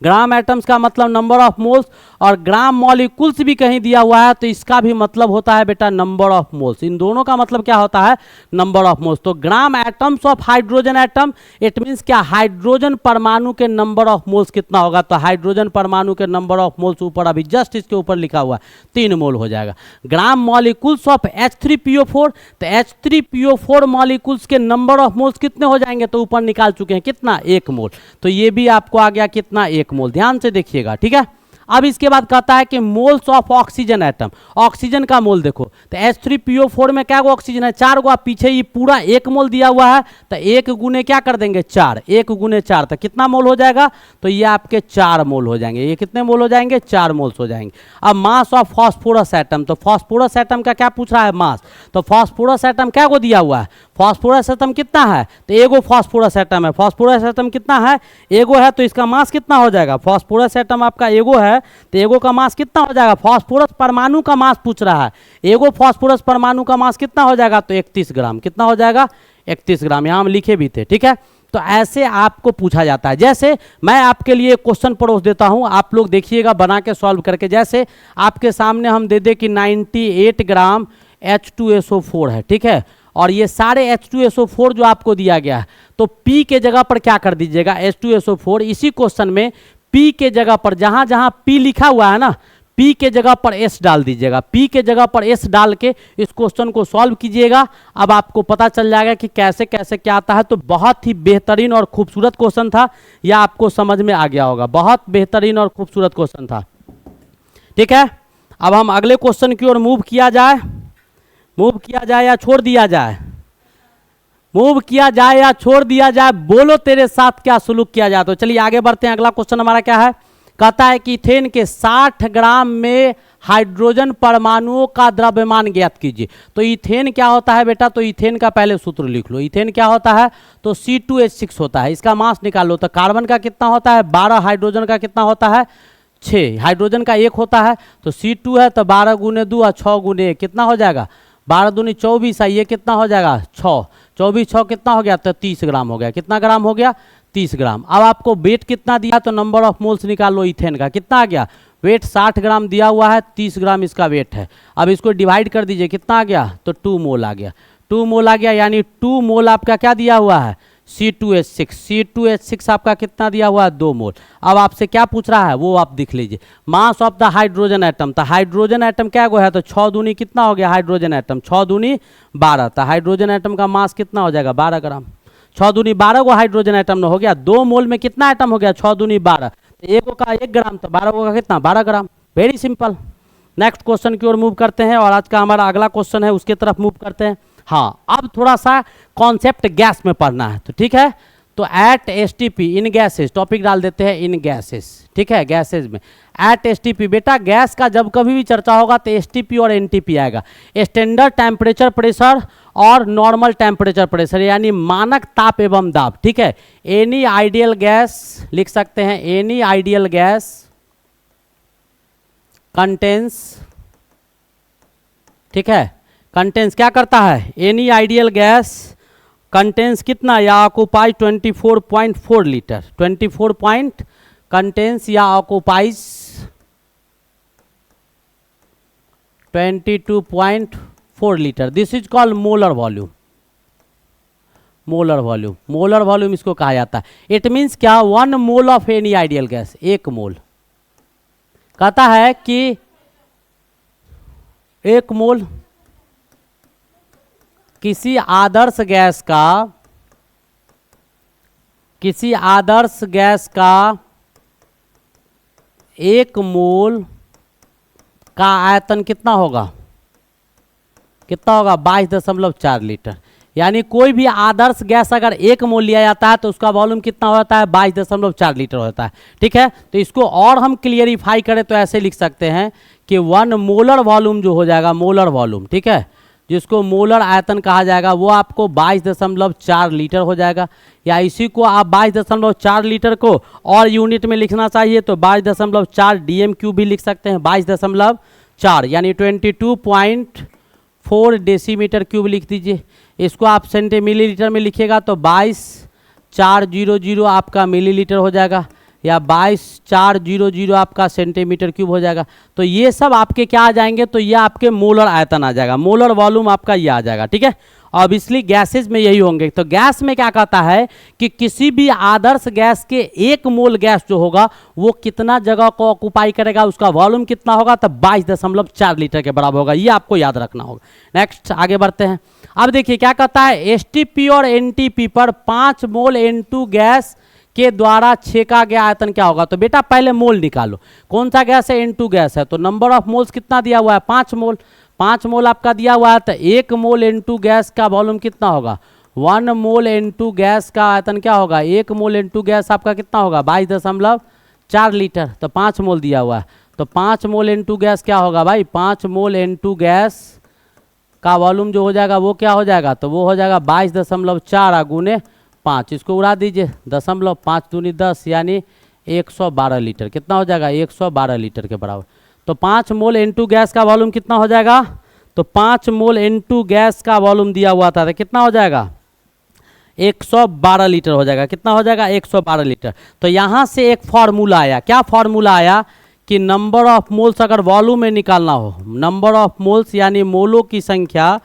gram atoms का मतलब नंबर ऑफ मोल्स, और ग्राम मॉलिक्यूल्स भी कहीं दिया हुआ है तो इसका भी मतलब होता है बेटा नंबर ऑफ मोल्स। इन दोनों का मतलब क्या होता है, नंबर ऑफ मोल्स। तो gram atoms of hydrogen atom, it means क्या, हाइड्रोजन परमाणु के नंबर ऑफ मोल्स कितना होगा, तो हाइड्रोजन परमाणु के नंबर ऑफ मोल्स ऊपर अभी जस्ट इसके ऊपर लिखा हुआ है, 3 मोल हो जाएगा। ग्राम मॉलिक्यूल्स ऑफ H3PO4, तो H3PO4 मॉलिक्यूल्स के नंबर ऑफ मोल्स कितने हो जाएंगे, तो ऊपर निकाल चुके हैं, कितना, 1 मोल। तो ये भी आपको आ गया कितना, 1 मोल। ध्यान से देखिएगा, ठीक है। अब इसके बाद कहता है कि moles of oxygen atom, oxygen का मोल देखो, तो H3PO4 में क्या गो ऑक्सीजन है, 4 गो। पीछे ये पूरा 1 मोल दिया हुआ है, तो 1 गुने क्या कर देंगे, 4, 1 गुने 4, तो कितना मोल हो जाएगा, तो ये आपके 4 मोल हो जाएंगे। ये कितने मोल हो जाएंगे, 4 मोल्स हो जाएंगे। अब मास ऑफ फास्फोरस एटम, तो फास्फोरस एटम का क्या पूछ रहा है, मास। तो फास्फोरस एटम क्या को दिया हुआ है, फास्फोरस एटम कितना है, तो एगो फास्फोरस एटम है। फास्फोरस एटम कितना है, एगो है, तो इसका मास कितना हो जाएगा, फास्फोरस एटम आपका एगो है, तो एगो का मास कितना हो जाएगा, फास्फोरस परमाणु का मास पूछ रहा है, एगो फास्फोरस परमाणु का मास कितना हो जाएगा, तो 31 ग्राम। कितना हो जाएगा, 31 ग्राम। यहाँ हम लिखे भी थे, ठीक है। तो ऐसे आपको पूछा जाता है। जैसे मैं आपके लिए क्वेश्चन परोस देता हूं, आप लोग देखिएगा बना के सॉल्व करके। जैसे आपके सामने हम दे दे कि 98 ग्राम H2SO4 है, ठीक है, और ये सारे H2SO4 जो आपको दिया गया है, तो P के जगह पर क्या कर दीजिएगा, H2SO4, इसी क्वेश्चन में P के जगह पर जहां जहां P लिखा हुआ है ना, P के जगह पर S डाल दीजिएगा। P के जगह पर S डाल के इस क्वेश्चन को सॉल्व कीजिएगा। अब आपको पता चल जाएगा कि कैसे कैसे क्या आता है। तो बहुत ही बेहतरीन और खूबसूरत क्वेश्चन था, यह आपको समझ में आ गया होगा। बहुत बेहतरीन और खूबसूरत क्वेश्चन था, ठीक है। अब हम अगले क्वेश्चन की ओर मूव किया जाए, मूव किया जाए या छोड़ दिया जाए, मूव किया जाए या छोड़ दिया जाए, बोलो तेरे साथ क्या सुलूक किया जाए। तो चलिए आगे बढ़ते हैं। अगला क्वेश्चन हमारा क्या है, कहता है कि इथेन के 60 ग्राम में हाइड्रोजन परमाणुओं का द्रव्यमान ज्ञात कीजिए। तो इथेन क्या होता है बेटा, तो इथेन का पहले सूत्र लिख लो। इथेन क्या होता है, तो C2H6 होता है, इसका मास निकाल लो। तो कार्बन का कितना होता है, 12, हाइड्रोजन का कितना होता है, 6, हाइड्रोजन का 1 होता है। तो C2 है, तो 12 गुने 2 और 6 गुने 1 कितना हो जाएगा, 12 दूनी 24, ये कितना हो जाएगा, 6, 24 6 कितना हो गया, तो 30 ग्राम हो गया। कितना ग्राम हो गया, 30 ग्राम। अब आपको वेट कितना दिया, तो नंबर ऑफ मोल्स निकाल लो इथेन का। कितना आ गया, वेट 60 ग्राम दिया हुआ है, 30 ग्राम इसका वेट है। अब इसको डिवाइड कर दीजिए, कितना आ गया, तो 2 मोल आ गया। 2 मोल आ गया, यानी 2 मोल आपका क्या दिया हुआ है, C2H6। C2H6 आपका कितना दिया हुआ है, 2 मोल। अब आपसे क्या पूछ रहा है वो आप देख लीजिए। Mass of the hydrogen atom, तो हाइड्रोजन एटम क्या गो है, तो 6 दूनी कितना हो गया, हाइड्रोजन एटम 6 दूनी 12। तो हाइड्रोजन एटम का मास कितना हो जाएगा, 12 ग्राम। 6 दूनी 12 को हाइड्रोजन एटम हो गया। 2 मोल में कितना एटम हो गया, 6 दूनी 12, तो 1 का 1 ग्राम, तो 12 का कितना, 12 gram. Very simple. Next question की ओर मूव करते हैं, और आज का हमारा अगला क्वेश्चन है उसके तरफ मूव करते हैं। हाँ, अब थोड़ा सा कॉन्सेप्ट गैस में पढ़ना है, तो ठीक है। तो एट एसटीपी इन गैसेस, टॉपिक डाल देते हैं इन गैसेस, ठीक है, गैसेस में एट एसटीपी। बेटा गैस का जब कभी भी चर्चा होगा तो एसटीपी और एनटीपी आएगा, स्टैंडर्ड टेम्परेचर प्रेशर और नॉर्मल टेम्परेचर प्रेशर, यानी मानक ताप एवं दाब, ठीक है। एनी आइडियल गैस लिख सकते हैं, एनी आइडियल गैस कंटेंस, ठीक है, कंटेंस क्या करता है, एनी आइडियल गैस कंटेंस कितना, या ऑक्युपाई 24.4 लीटर, 24. कंटेन्स या occupies 22.4 litre. This is called molar volume. Molar volume, molar volume इसको कहा जाता है। इट मीन्स क्या, 1 mole of any ideal gas, 1 मोल। कहता है कि 1 मोल किसी आदर्श गैस का, किसी आदर्श गैस का 1 मोल का आयतन कितना होगा, कितना होगा, 22.4 लीटर। यानी कोई भी आदर्श गैस अगर 1 मोल लिया जाता है तो उसका वॉल्यूम कितना होता है, 22.4 लीटर होता है। ठीक है, तो इसको और हम क्लियरिफाई करें तो ऐसे लिख सकते हैं कि 1 मोलर वॉल्यूम जो हो जाएगा, मोलर वॉल्यूम, ठीक है, जिसको मोलर आयतन कहा जाएगा, वो आपको 22.4 लीटर हो जाएगा। या इसी को आप 22.4 लीटर को और यूनिट में लिखना चाहिए तो 22.4 DM³ भी लिख सकते हैं। 22.4 यानी 22.4 डेसीमीटर क्यूब लिख दीजिए। इसको आप सेंटीमीटर में लिखिएगा तो 22.400 आपका मिलीलीटर हो जाएगा, या 22.400 आपका सेंटीमीटर क्यूब हो जाएगा। तो ये सब आपके क्या आ जाएंगे, तो ये आपके मोलर आयतन आ जाएगा, मोलर वॉल्यूम आपका ये आ जाएगा। ठीक है, ऑब्वियसली गैसेज में यही होंगे। तो गैस में क्या कहता है कि किसी भी आदर्श गैस के 1 मोल गैस जो होगा वो कितना जगह को ऑक्युपाई करेगा, उसका वॉल्यूम कितना होगा, तब 22.4 लीटर के बराबर होगा। ये आपको याद रखना होगा। नेक्स्ट आगे बढ़ते हैं। अब देखिए क्या कहता है, एसटीपी और एनटीपी पर 5 मोल N2 गैस के द्वारा छेका गया आयतन क्या होगा। तो बेटा पहले मोल निकालो, कौन सा गैस है, N2 गैस है, तो नंबर ऑफ मोल्स कितना दिया हुआ है, 5 मोल। 5 मोल आपका दिया हुआ है, तो 1 मोल N2 गैस का वॉल्यूम कितना होगा, 1 मोल N2 गैस का आयतन क्या होगा, 1 मोल N2 गैस आपका कितना होगा, 22.4 लीटर। तो 5 मोल दिया हुआ है, तो 5 मोल N2 गैस क्या होगा भाई, 5 मोल N2 गैस का वॉल्यूम जो हो जाएगा वो क्या हो जाएगा, तो वो हो जाएगा 22.4 गुने 5, इसको उड़ा दीजिए, 0.5 दूनी 10 यानी 112 लीटर। कितना हो जाएगा, 112 लीटर के बराबर। तो 5 मोल N2 गैस का वॉल्यूम कितना हो जाएगा, तो 5 मोल N2 गैस का वॉल्यूम दिया हुआ था, तो कितना हो जाएगा, 112 लीटर हो जाएगा। कितना हो जाएगा, 112 लीटर। तो यहाँ से एक फॉर्मूला आया, क्या फॉर्मूला आया कि नंबर ऑफ मोल्स अगर वॉल्यूम में निकालना हो, नंबर ऑफ मोल्स यानी मोलों की संख्या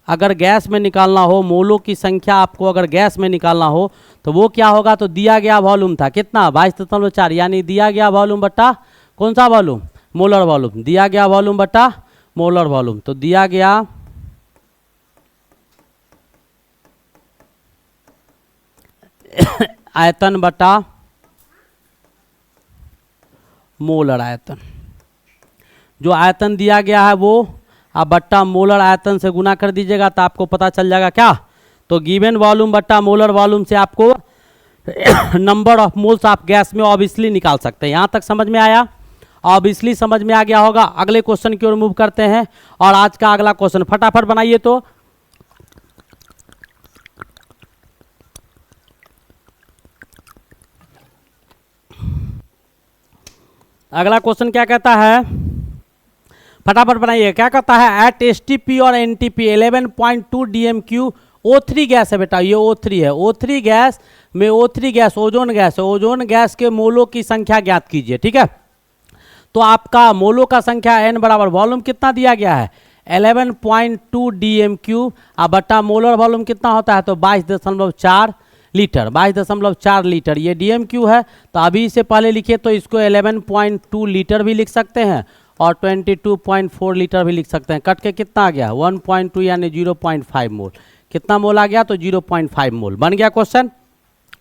अगर गैस में निकालना हो, मोलों की संख्या आपको अगर गैस में निकालना हो तो वो क्या होगा, तो दिया गया वॉल्यूम था कितना, 22.4 यानी दिया गया वॉल्यूम बटा कौन सा वॉल्यूम, मोलर वॉल्यूम, दिया गया वॉल्यूम बटा मोलर वॉल्यूम। तो दिया गया आयतन बटा मोलर आयतन, जो आयतन दिया गया है वो आप बट्टा मोलर आयतन से गुना कर दीजिएगा तो आपको पता चल जाएगा क्या, तो गिवन वॉल्यूम बट्टा मोलर वॉल्यूम से आपको नंबर ऑफ मोल्स आप गैस में ऑब्वियसली निकाल सकते हैं। यहाँ तक समझ में आया, ऑब्वियसली समझ में आ गया होगा। अगले क्वेश्चन की ओर मूव करते हैं और आज का अगला क्वेश्चन फटाफट बनाइए। तो अगला क्वेश्चन क्या कहता है, फटाफट बनाइए। क्या कहता है, एट एसटीपी और एनटीपी 11.2 DMQ O3 गैस है बेटा, ये O3 है। O3 गैस में O3 गैस ओजोन गैस है, ओजोन गैस के मोलों की संख्या ज्ञात कीजिए। ठीक है, तो आपका मोलों का संख्या n बराबर वॉल्यूम कितना दिया गया है 11.2 DMQ, अब बट्टा मोलर वॉल्यूम कितना होता है, तो 22.4 लीटर, 22.4 लीटर। ये DMQ है, तो अभी से पहले लिखिए तो इसको 11.2 लीटर भी लिख सकते हैं और 22.4 लीटर भी लिख सकते हैं। कट के कितना आ गया 1.2 यानी 0.5 मोल। कितना मोल आ गया, तो 0.5 मोल बन गया क्वेश्चन।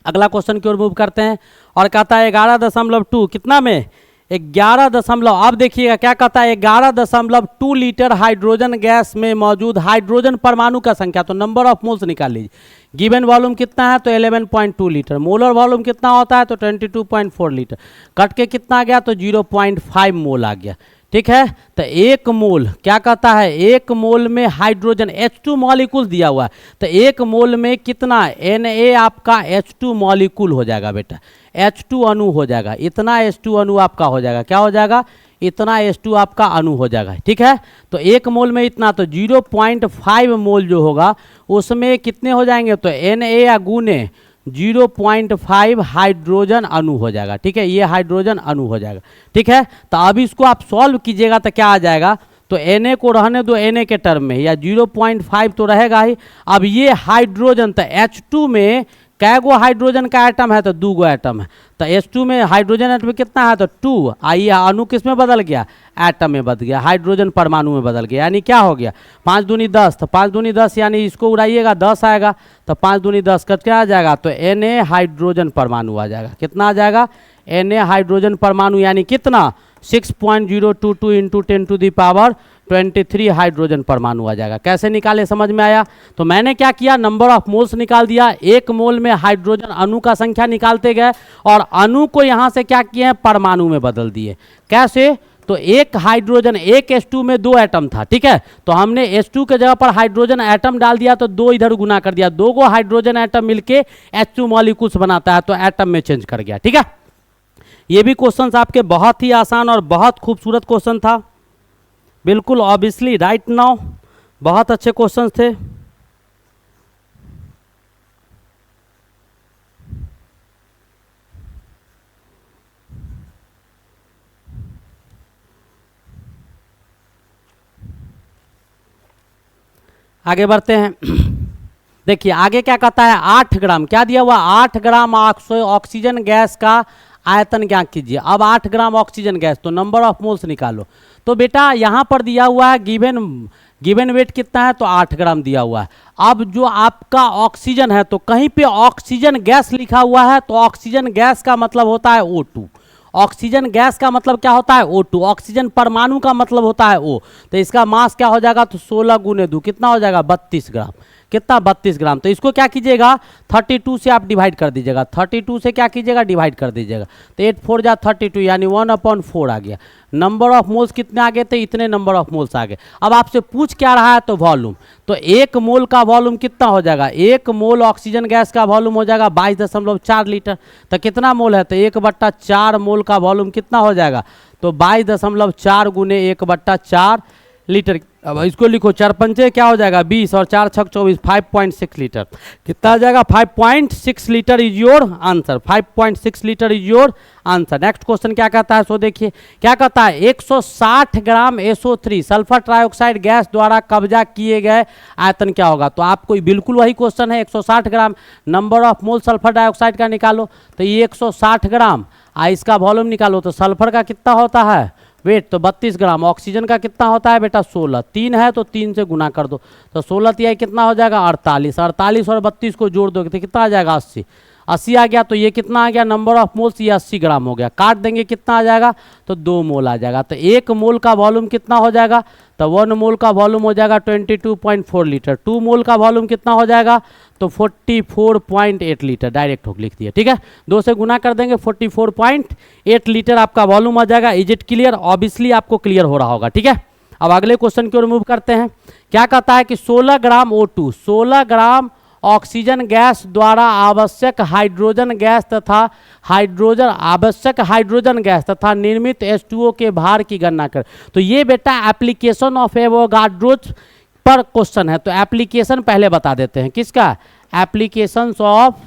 अगला क्वेश्चन की ओर मूव करते हैं और कहता है 11.2 कितना में 11 अब देखिएगा क्या कहता है, 11.2 लीटर हाइड्रोजन गैस में मौजूद हाइड्रोजन परमाणु का संख्या, तो नंबर ऑफ मोल्स निकाल लीजिए। गिवन वॉल्यूम कितना है, तो 11.2 लीटर। मोलर वॉल्यूम कितना होता है, तो 22.4 लीटर। कट के कितना आ गया, तो 0.5 मोल आ गया। ठीक है, तो 1 मोल क्या कहता है, 1 मोल में हाइड्रोजन H2 मॉलिक्यूल दिया हुआ है, तो 1 मोल में कितना Na आपका H2 मॉलिक्यूल हो जाएगा बेटा, H2 अणु हो जाएगा। इतना H2 अणु आपका हो जाएगा, क्या हो जाएगा, इतना H2 आपका अणु हो जाएगा। ठीक है, तो 1 मोल में इतना, तो 0.5 मोल जो होगा उसमें कितने हो जाएंगे, तो Na या गुने 0.5 हाइड्रोजन अणु हो जाएगा। ठीक है, ये हाइड्रोजन अणु हो जाएगा। ठीक है, तो अब इसको आप सॉल्व कीजिएगा तो क्या आ जाएगा, तो Na को रहने दो Na के टर्म में, या 0.5 तो रहेगा ही। अब ये हाइड्रोजन, तो H2 में कै गो हाइड्रोजन का एटम है, तो 2 गो एटम है। तो H2 में हाइड्रोजन एटम कितना है, तो 2। आइए अणु किस में बदल गया, एटम में बदल गया, हाइड्रोजन परमाणु में बदल गया। यानी क्या हो गया, 5 दूनी 10, तो 5 दूनी 10 यानी इसको उड़ाइएगा 10 आएगा, तो 5 दूनी 10 कट क्या आ जाएगा, तो Na हाइड्रोजन परमाणु आ जाएगा। कितना आ जाएगा, Na हाइड्रोजन परमाणु, यानी कितना 6.022 इंटू 10⁻23 हाइड्रोजन परमाणु आ जाएगा। कैसे निकाले, समझ में आया। तो मैंने क्या किया, नंबर ऑफ मोल्स निकाल दिया, 1 मोल में हाइड्रोजन अणु का संख्या निकालते गए और अणु को यहाँ से क्या किए हैं, परमाणु में बदल दिए। कैसे, तो एक हाइड्रोजन, एक H2 में 2 एटम था। ठीक है, तो हमने H2 के जगह पर हाइड्रोजन एटम डाल दिया, तो 2 इधर गुना कर दिया, 2 को हाइड्रोजन एटम मिलके H2 मॉलिक्यूल्स बनाता है, तो एटम में चेंज कर गया। ठीक है, ये भी क्वेश्चंस आपके बहुत ही आसान और बहुत खूबसूरत क्वेश्चन था, बिल्कुल ऑब्वियसली राइट नाउ, बहुत अच्छे क्वेश्चंस थे। आगे बढ़ते हैं। देखिए आगे क्या कहता है, 8 ग्राम, क्या दिया हुआ, 8 ग्राम ऑक्सीजन गैस का आयतन क्या कीजिए। अब 8 ग्राम ऑक्सीजन गैस, तो नंबर ऑफ मोल्स निकालो। तो बेटा यहाँ पर दिया हुआ है गिवन वेट कितना है, तो 8 ग्राम दिया हुआ है। अब जो आपका ऑक्सीजन है, तो कहीं पे ऑक्सीजन गैस लिखा हुआ है, तो ऑक्सीजन गैस का मतलब होता है O2। ऑक्सीजन गैस का मतलब क्या होता है, O2। ऑक्सीजन परमाणु का मतलब होता है O। तो इसका मास क्या हो जाएगा, तो 16 गुने 2 कितना हो जाएगा, 32 ग्राम। कितना, 32 ग्राम। तो इसको क्या कीजिएगा, 32 से आप डिवाइड कर दीजिएगा, 32 से क्या कीजिएगा, डिवाइड कर दीजिएगा। तो 8 4 जा 32, यानी 1/4 आ गया। नंबर ऑफ मोल्स कितने आ गए थे, इतने नंबर ऑफ मोल्स आ गए। अब आपसे पूछ क्या रहा है, तो वॉल्यूम। तो 1 मोल का वॉल्यूम कितना हो जाएगा, 1 मोल ऑक्सीजन गैस का वॉल्यूम हो जाएगा 22.4 लीटर। तो कितना मोल है, तो 1/4 मोल का वॉल्यूम कितना हो जाएगा, तो 22.4 गुने 1/4 लीटर। अब इसको लिखो, 4 पंचे क्या हो जाएगा 20 और 4 छक 24, 5.6 लीटर। कितना आ जाएगा, 5.6 litre is your answer. 5.6 litre is your answer. Next question क्या कहता है, सो देखिए क्या कहता है, 160 ग्राम SO3 सल्फर ट्राइऑक्साइड गैस द्वारा कब्जा किए गए आयतन क्या होगा। तो आपको बिल्कुल वही क्वेश्चन है, 160 gram, number of mole sulphur dioxide का निकालो। तो ये 160 ग्राम, इसका वॉल्यूम निकालो। तो सल्फर का कितना होता है वेट, तो 32 ग्राम। ऑक्सीजन का कितना होता है बेटा, 16। 3 है तो 3 से गुना कर दो, तो 16 तिहाई कितना हो जाएगा, 48। 48 और 32 को जोड़ दोगे तो कितना आ जाएगा, 80। 80 आ गया। तो ये कितना आ गया, नंबर ऑफ मोल्स, ये 80 ग्राम हो गया। काट देंगे कितना आ जाएगा, तो 2 मोल आ जाएगा। तो 1 मोल का वॉल्यूम कितना हो जाएगा, तो 1 मोल का वॉल्यूम हो जाएगा 22.4 लीटर। 2 मोल का वॉल्यूम कितना हो जाएगा, तो 44.8 लीटर। डायरेक्ट हो लिख दिया। ठीक है, 2 से गुना कर देंगे, 44.8 लीटर आपका वॉल्यूम आ जाएगा। इज इट क्लियर, ऑब्वियसली आपको क्लियर हो रहा होगा। ठीक है, अब अगले क्वेश्चन की ओर मूव करते हैं। क्या कहता है कि 16 ग्राम O2, 16 ग्राम ऑक्सीजन गैस द्वारा आवश्यक हाइड्रोजन गैस तथा निर्मित H2O के भार की गणना कर। तो ये बेटा एप्लीकेशन ऑफ एवोगाड्रोज पर क्वेश्चन है। तो एप्लीकेशन पहले बता देते हैं, किसका, applications of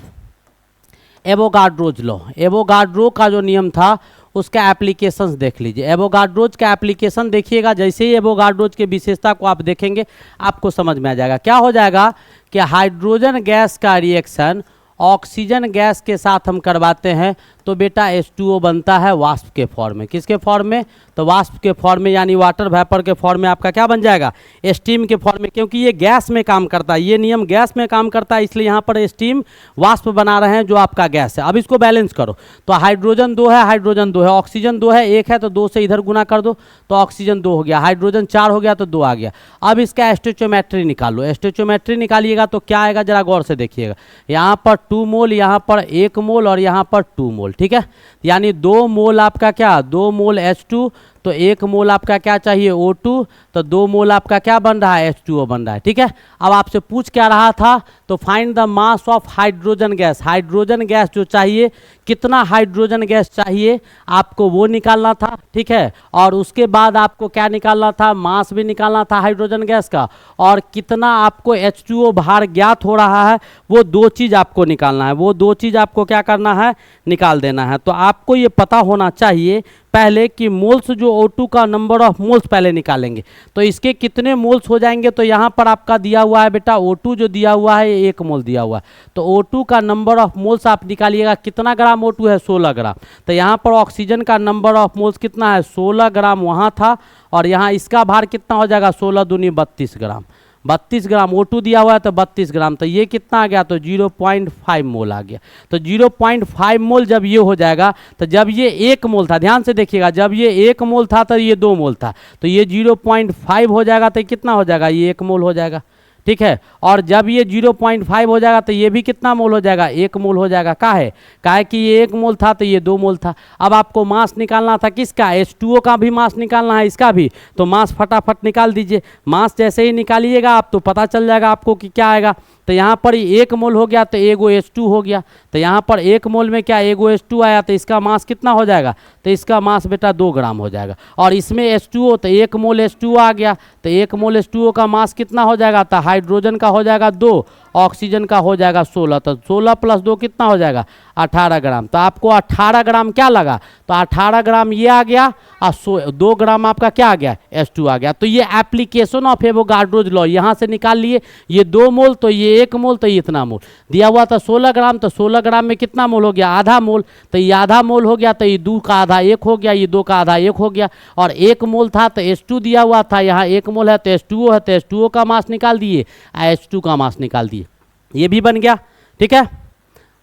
Avogadro's law. Avogadro का जो नियम था उसका एप्लीकेशंस देख लीजिए। एवोगाड्रोज का एप्लीकेशन देखिएगा, जैसे ही एवोगाड्रोज की विशेषता को आप देखेंगे आपको समझ में आ जाएगा। क्या हो जाएगा कि हाइड्रोजन गैस का रिएक्शन ऑक्सीजन गैस के साथ हम करवाते हैं तो बेटा H2O बनता है वाष्प के फॉर्म में। किसके फॉर्म में, तो वाष्प के फॉर्म में, यानी वाटर वेपर के फॉर्म में आपका क्या बन जाएगा, स्टीम के फॉर्म में। क्योंकि ये गैस में काम करता है, ये नियम गैस में काम करता है, इसलिए यहाँ पर स्टीम वाष्प बना रहे हैं जो आपका गैस है। अब इसको बैलेंस करो, तो हाइड्रोजन 2 है, हाइड्रोजन 2 है, ऑक्सीजन 2 है, 1 है, तो 2 से इधर गुना कर दो तो ऑक्सीजन 2 हो गया, हाइड्रोजन 4 हो गया तो 2 आ गया। अब इसका स्टोइचोमेट्री निकालो। स्टोइचोमेट्री निकालिएगा तो क्या आएगा, जरा गौर से देखिएगा। यहाँ पर 2 मोल, यहाँ पर 1 मोल और यहाँ पर 2 मोल। ठीक है, यानी 2 मोल आपका क्या, 2 मोल H2, तो 1 मोल आपका क्या चाहिए O2, तो 2 मोल आपका क्या बन रहा है H2O बन रहा है। ठीक है, अब आपसे पूछ क्या रहा था, तो find the mass of hydrogen gas. Hydrogen gas जो चाहिए, कितना हाइड्रोजन गैस चाहिए आपको वो निकालना था। ठीक है, और उसके बाद आपको क्या निकालना था, मास भी निकालना था हाइड्रोजन गैस का, और कितना आपको H2O भार ज्ञात हो रहा है, वो 2 चीज़ आपको निकालना है। वो 2 चीज़ आपको क्या करना है, निकाल देना है। तो आपको ये पता होना चाहिए पहले कि मोल्स, जो O2 का नंबर ऑफ मोल्स पहले निकालेंगे, तो इसके कितने मोल्स हो जाएंगे। तो यहाँ पर आपका दिया हुआ है बेटा O2 जो दिया हुआ है 1 मोल दिया हुआ है, तो O2 का नंबर ऑफ मोल्स आप निकालिएगा। कितना ग्राम O2 है, 16 ग्राम। तो यहाँ पर ऑक्सीजन का नंबर ऑफ मोल्स कितना है, 16 ग्राम वहाँ था, और यहाँ इसका भार कितना हो जाएगा, 16 दूनी 32 ग्राम। 32 ग्राम O2 दिया हुआ है, तो 32 ग्राम, तो ये कितना आ गया, तो 0.5 मोल आ गया। तो 0.5 मोल जब ये हो जाएगा, तो जब ये 1 मोल था, ध्यान से देखिएगा, जब ये 1 मोल था तो ये 2 मोल था, तो ये 0.5 हो जाएगा, तो कितना हो जाएगा, ये 1 मोल हो जाएगा। ठीक है, और जब ये 0.5 हो जाएगा तो ये भी कितना मोल हो जाएगा, 1 मोल हो जाएगा। काहे कि ये 1 मोल था तो ये 2 मोल था। अब आपको मास निकालना था किसका, H2O का भी मास निकालना है, इसका भी, तो मास फटाफट निकाल दीजिए। मास जैसे ही निकालिएगा आप, तो पता चल जाएगा आपको कि क्या आएगा। तो यहाँ पर 1 मोल हो गया, तो एगो H2 हो गया, तो यहाँ पर 1 मोल में क्या एगो H2 आया, तो इसका मास कितना हो जाएगा, तो इसका मास बेटा 2 ग्राम हो जाएगा। और इसमें H2O, तो 1 मोल H2O आ गया, तो 1 मोल H2O का मास कितना हो जाएगा, तो हाइड्रोजन का हो जाएगा 2, ऑक्सीजन का हो जाएगा 16, तो 16 + 2 कितना हो जाएगा, 18 ग्राम। तो आपको 18 ग्राम क्या लगा, तो 18 ग्राम ये आ गया, और 2 ग्राम आपका क्या आ गया, H2 आ गया। तो ये एप्लीकेशन ऑफ एवोगाड्रोज लॉ, यहाँ से निकाल लिए, ये 2 मोल, तो ये 1 मोल, तो ये इतना मोल दिया हुआ था 16 ग्राम, तो 16 ग्राम में कितना मोल हो गया, आधा मोल, तो ये आधा मोल हो गया, तो ये 2 का आधा 1 हो गया, ये 2 का आधा 1 हो गया, और 1 मोल था तो H2 दिया हुआ था, यहाँ 1 मोल है तो H2O है, तो H2O का मास निकाल दिए, H2 का मास निकाल दिए, ये भी बन गया। ठीक है,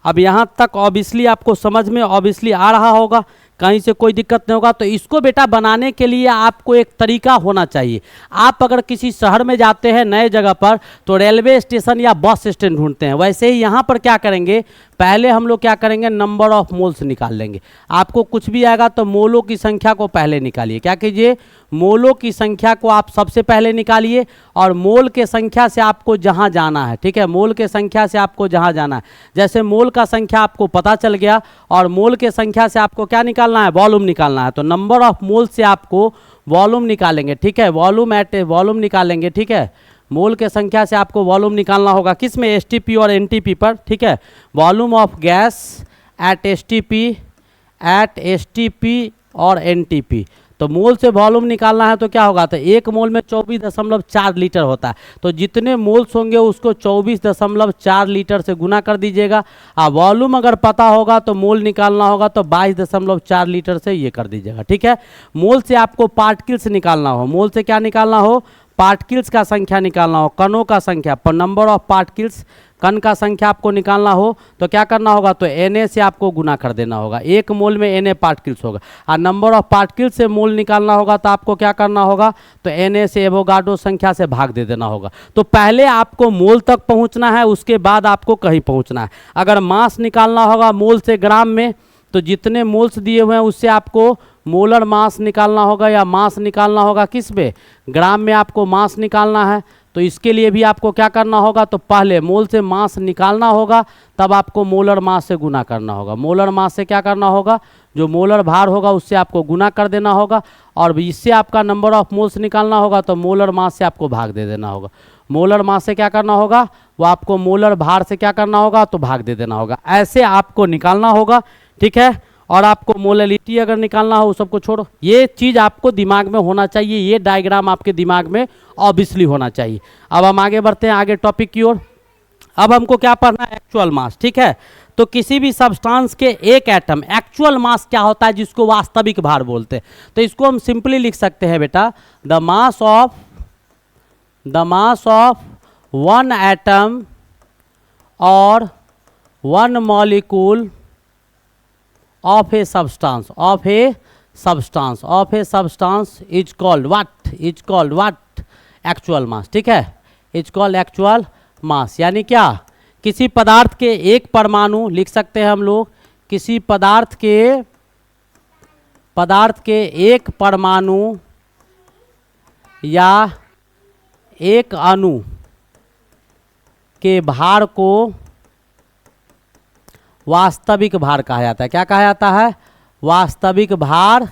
अब यहाँ तक ऑब्वियसली आपको समझ में ऑब्वियसली आ रहा होगा, कहीं से कोई दिक्कत नहीं होगा। तो इसको बेटा बनाने के लिए आपको एक तरीका होना चाहिए। आप अगर किसी शहर में जाते हैं नए जगह पर, तो रेलवे स्टेशन या बस स्टैंड ढूंढते हैं, वैसे ही यहाँ पर क्या करेंगे, पहले हम लोग क्या करेंगे, नंबर ऑफ मोल्स निकाल लेंगे। आपको कुछ भी आएगा तो मोलों की संख्या को पहले निकालिए। क्या कीजिए, मोलों की संख्या को आप सबसे पहले निकालिए, और मोल के संख्या से आपको जहाँ जाना है, ठीक है, मोल के संख्या से आपको जहाँ जाना है, जैसे मोल का संख्या आपको पता चल गया, और मोल के संख्या से आपको क्या निकालना है, वॉल्यूम निकालना है। तो नंबर ऑफ मोल से आपको वॉल्यूम निकालेंगे। ठीक है, वॉल्यूम निकालेंगे। ठीक है, मोल के संख्या से आपको वॉल्यूम निकालना होगा, किस में, एसटीपी और एनटीपी पर। ठीक है, volume of gas at STP और एनटीपी। तो मोल से वॉल्यूम निकालना है तो क्या होगा, तो 1 मोल में 24.4 लीटर होता है, तो जितने मोल्स होंगे उसको 24.4 लीटर से गुना कर दीजिएगा। वॉल्यूम अगर पता होगा तो मोल निकालना होगा, तो 22.4 लीटर से ये कर दीजिएगा। ठीक है, मोल से आपको पार्टिकल्स निकालना हो, मोल से क्या निकालना हो, पार्टिकल्स का संख्या निकालना हो, कणों का संख्या, पर नंबर ऑफ पार्टिकल्स, कण का संख्या आपको निकालना हो तो क्या करना होगा, तो Na से आपको गुना कर देना होगा। 1 मोल में Na पार्टिकल्स होगा, और नंबर ऑफ पार्टिकल्स से मोल निकालना होगा तो आपको क्या करना होगा, तो Na से एवोगाड्रो संख्या से भाग दे देना होगा। तो पहले आपको मोल तक पहुंचना है, उसके बाद आपको कहीं पहुंचना है। अगर मास निकालना होगा मोल से ग्राम में, तो जितने मोल्स दिए हुए हैं उससे आपको मोलर मास निकालना होगा, या मास निकालना होगा किस में, ग्राम में आपको मास निकालना है। तो इसके लिए भी आपको क्या करना होगा, तो पहले मोल से मास निकालना होगा, तब आपको मोलर मास से गुना करना होगा। मोलर मास से क्या करना होगा, जो मोलर भार होगा उससे आपको गुना कर देना होगा, और इससे आपका नंबर ऑफ मोल्स निकालना होगा, तो मोलर मास से आपको भाग दे देना होगा। मोलर मास से क्या करना होगा, वो आपको मोलर भार से क्या करना होगा, तो भाग दे देना होगा। ऐसे आपको निकालना होगा। ठीक है, और आपको मोलैलिटी अगर निकालना हो, सबको छोड़ो, ये चीज़ आपको दिमाग में होना चाहिए, ये डायग्राम आपके दिमाग में ऑब्वियसली होना चाहिए। अब हम आगे बढ़ते हैं, आगे टॉपिक की ओर। अब हमको क्या पढ़ना है, एक्चुअल मास। ठीक है, तो किसी भी सब्सटेंस के एक एटम, एक्चुअल मास क्या होता है, जिसको वास्तविक भार बोलते हैं, तो इसको हम सिंपली लिख सकते हैं बेटा, द मास ऑफ 1 एटम और 1 molecule of a substance is called what, actual mass। ठीक है, इज कॉल्ड एक्चुअल मास, यानी क्या, किसी पदार्थ के एक परमाणु, लिख सकते हैं हम लोग, किसी पदार्थ के पदार्थ के एक परमाणु या एक अणु के भार को वास्तविक भार कहा जाता है। क्या कहा जाता है? वास्तविक भार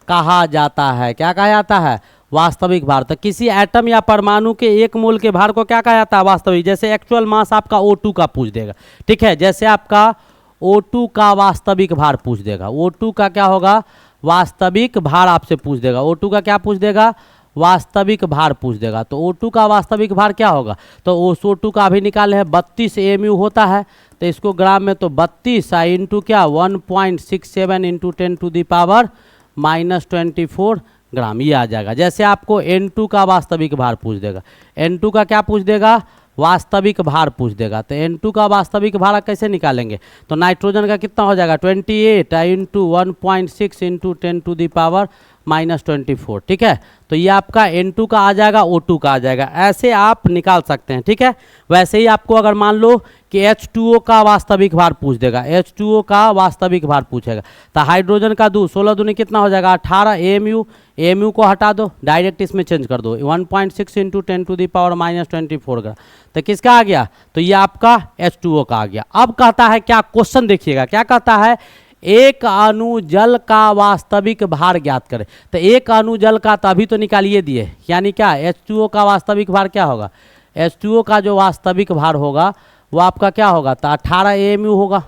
कहा जाता है। क्या कहा जाता है? वास्तविक भार। तो किसी एटम या परमाणु के एक मोल के भार को क्या कहा जाता है? वास्तविक। जैसे एक्चुअल मास आपका O2 का पूछ देगा, ठीक है। जैसे आपका O2 का वास्तविक भार पूछ देगा, O2 का क्या होगा? वास्तविक भार आपसे पूछ देगा। O2 का क्या पूछ देगा? वास्तविक भार पूछ देगा। तो O2 का वास्तविक भार क्या होगा? तो O2 का अभी निकाले हैं 32 AMU होता है, तो इसको ग्राम में तो 32 इंटू क्या 1.67 इंटू 10⁻⁻24 ग्राम, ये आ जाएगा। जैसे आपको N2 का वास्तविक भार पूछ देगा, N2 का क्या पूछ देगा? वास्तविक भार पूछ देगा। तो N2 का वास्तविक भार कैसे निकालेंगे? तो नाइट्रोजन का कितना हो जाएगा? 28 इंटू 1.6 इंटू 10⁻⁻24, ठीक है। तो ये आपका N2 का आ जाएगा, O2 का आ जाएगा। ऐसे आप निकाल सकते हैं, ठीक है। वैसे ही आपको अगर मान लो कि H2O का वास्तविक भार पूछ देगा, H2O का वास्तविक भार पूछेगा, तो हाइड्रोजन का 16 दूनी कितना हो जाएगा? 18 AMU। AMU को हटा दो, डायरेक्ट इसमें चेंज कर दो, 1.6 इंटू 10⁻⁻24 ग्राम। तो किसका आ गया? तो ये आपका H2O का आ गया। अब कहता है क्या, क्वेश्चन देखिएगा क्या कहता है, एक अणु जल का वास्तविक भार ज्ञात करें। तो एक अणु जल का तो अभी तो निकालिए दिए, यानी क्या H2O का वास्तविक भार क्या होगा? H2O का जो वास्तविक भार होगा वो आपका क्या होगा? तो 18 AMU होगा।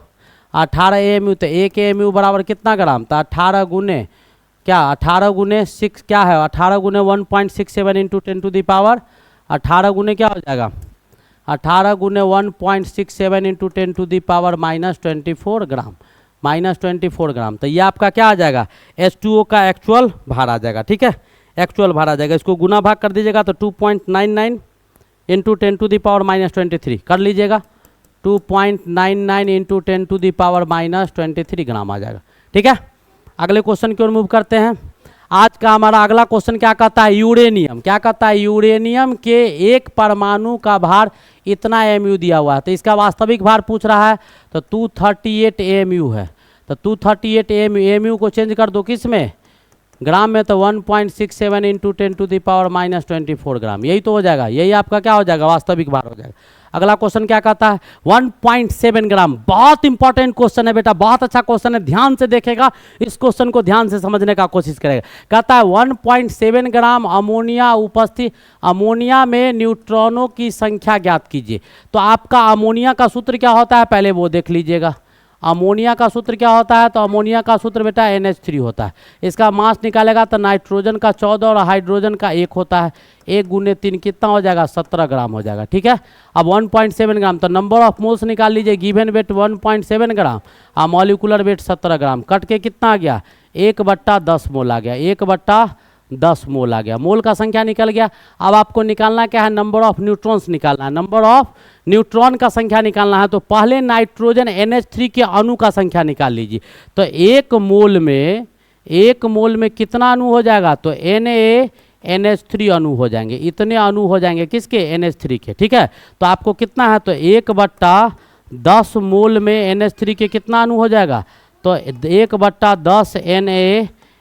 18 AMU, तो 1 AMU बराबर कितना ग्राम? तो 18 गुने क्या, 18 गुने 6 क्या है? 18 गुने 1.67 इंटू 10⁻, 18 गुने क्या हो जाएगा? 18 गुने 1.67 इंटू 10⁻⁻24 ग्राम, -24 ग्राम। तो ये आपका क्या आ जाएगा? H2O का एक्चुअल भार आ जाएगा, ठीक है। एक्चुअल भार आ जाएगा। इसको गुना भाग कर दीजिएगा तो 2.99 इंटू 10⁻⁻23 कर लीजिएगा, 2.99 इंटू 10⁻⁻23 ग्राम आ जाएगा, ठीक है। अगले क्वेश्चन की ओर मूव करते हैं। आज का हमारा अगला क्वेश्चन क्या कहता है? यूरेनियम। क्या कहता है? यूरेनियम के एक परमाणु का भार इतना AMU दिया हुआ है, तो इसका वास्तविक भार पूछ रहा है। तो 238 AMU है। तो 238 AMU को चेंज कर दो किस में? ग्राम में। तो 1.67 इंटू 10⁻⁻24 ग्राम, यही तो हो जाएगा। यही आपका क्या हो जाएगा? वास्तविक भार हो जाएगा। अगला क्वेश्चन क्या कहता है? 1.7 ग्राम। बहुत इंपॉर्टेंट क्वेश्चन है बेटा, बहुत अच्छा क्वेश्चन है, ध्यान से देखेगा, इस क्वेश्चन को ध्यान से समझने का कोशिश करेगा। कहता है 1.7 ग्राम अमोनिया उपस्थित, अमोनिया में न्यूट्रॉनों की संख्या ज्ञात कीजिए। तो आपका अमोनिया का सूत्र क्या होता है? पहले वो देख लीजिएगा। अमोनिया का सूत्र क्या होता है? तो अमोनिया का सूत्र बेटा NH3 होता है। इसका मास निकालेगा तो नाइट्रोजन का 14 और हाइड्रोजन का 1 होता है। 1 गुने 3 कितना हो जाएगा? 17 ग्राम हो जाएगा, ठीक है। अब 1.7 ग्राम, तो नंबर ऑफ मोल्स निकाल लीजिए। गिवन वेट 1.7 ग्राम और मॉलिकुलर वेट 17 ग्राम, कट के कितना आ गया? 1/10 मोल आ गया। 1/10 मोल आ गया। मोल का संख्या निकल गया। अब आपको निकालना क्या है? नंबर ऑफ न्यूट्रॉन्स निकालना है। नंबर ऑफ न्यूट्रॉन का संख्या निकालना है। तो पहले नाइट्रोजन NH3 के अणु का संख्या निकाल लीजिए। तो एक मोल में कितना अणु हो जाएगा? तो NaNH3 अणु हो जाएंगे। इतने अणु हो जाएंगे किसके? NH3 के, ठीक है। तो आपको कितना है? तो 1/10 मोल में NH3 के कितना अणु हो जाएगा? तो 1/10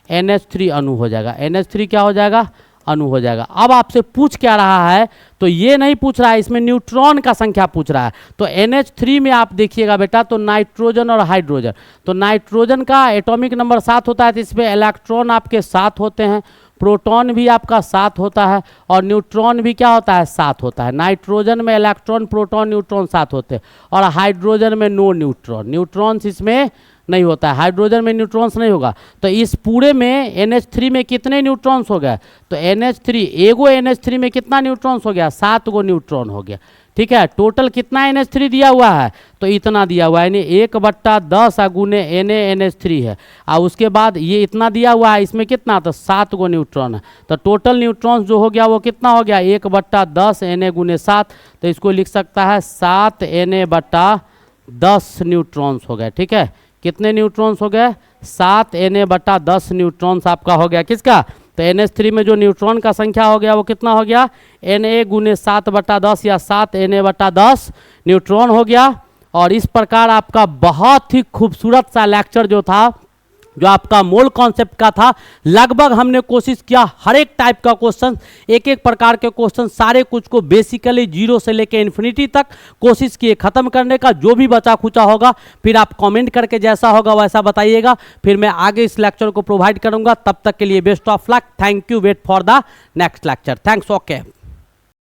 NaNH3 अणु हो जाएगा। NH3 क्या हो जाएगा? अणु हो जाएगा। अब आपसे पूछ क्या रहा है? तो ये नहीं पूछ रहा है, इसमें न्यूट्रॉन का संख्या पूछ रहा है। तो NH3 में आप देखिएगा बेटा, तो नाइट्रोजन और हाइड्रोजन, तो नाइट्रोजन का एटॉमिक नंबर 7 होता है, तो इसमें इलेक्ट्रॉन आपके 7 होते हैं, प्रोटॉन भी आपका 7 होता है और न्यूट्रॉन भी क्या होता है? 7 होता है। नाइट्रोजन में इलेक्ट्रॉन, प्रोटॉन, न्यूट्रॉन 7 होते हैं और हाइड्रोजन में नो न्यूट्रॉन, न्यूट्रॉन्स इसमें नहीं होता है। हाइड्रोजन में न्यूट्रॉन्स नहीं होगा। तो इस पूरे में NH3 में कितने न्यूट्रॉन्स हो गए? तो NH3, एगो NH3 में कितना न्यूट्रॉन्स हो गया? 7 गो न्यूट्रॉन हो गया, ठीक है। टोटल कितना NH3 दिया हुआ है? तो इतना दिया हुआ है, यानी 1/10 गुने NaNH3 है। और उसके बाद ये इतना दिया हुआ है, इसमें कितना? तो 7 गो न्यूट्रॉन है। तो टोटल न्यूट्रॉन्स जो हो गया वो कितना हो गया? 1/10 Na गुने 7। तो इसको लिख सकता है 7 Na/10 न्यूट्रॉन्स हो गए, ठीक है। कितने न्यूट्रॉन्स हो गए? 7 Na/10 न्यूट्रॉन्स आपका हो गया। किसका? तो NH3 में जो न्यूट्रॉन का संख्या हो गया वो कितना हो गया? Na गुने 7/10 या 7 Na/10 न्यूट्रॉन हो गया। और इस प्रकार आपका बहुत ही खूबसूरत सा लेक्चर जो था जो आपका मोल कॉन्सेप्ट का था, लगभग हमने कोशिश किया हर एक टाइप का क्वेश्चन, एक एक प्रकार के क्वेश्चन, सारे कुछ को बेसिकली जीरो से लेके इन्फिनिटी तक कोशिश किए खत्म करने का। जो भी बचा खुचा होगा फिर आप कमेंट करके जैसा होगा वैसा बताइएगा, फिर मैं आगे इस लेक्चर को प्रोवाइड करूंगा। तब तक के लिए best of luck, thank you, wait for the next lecture, thanks, okay.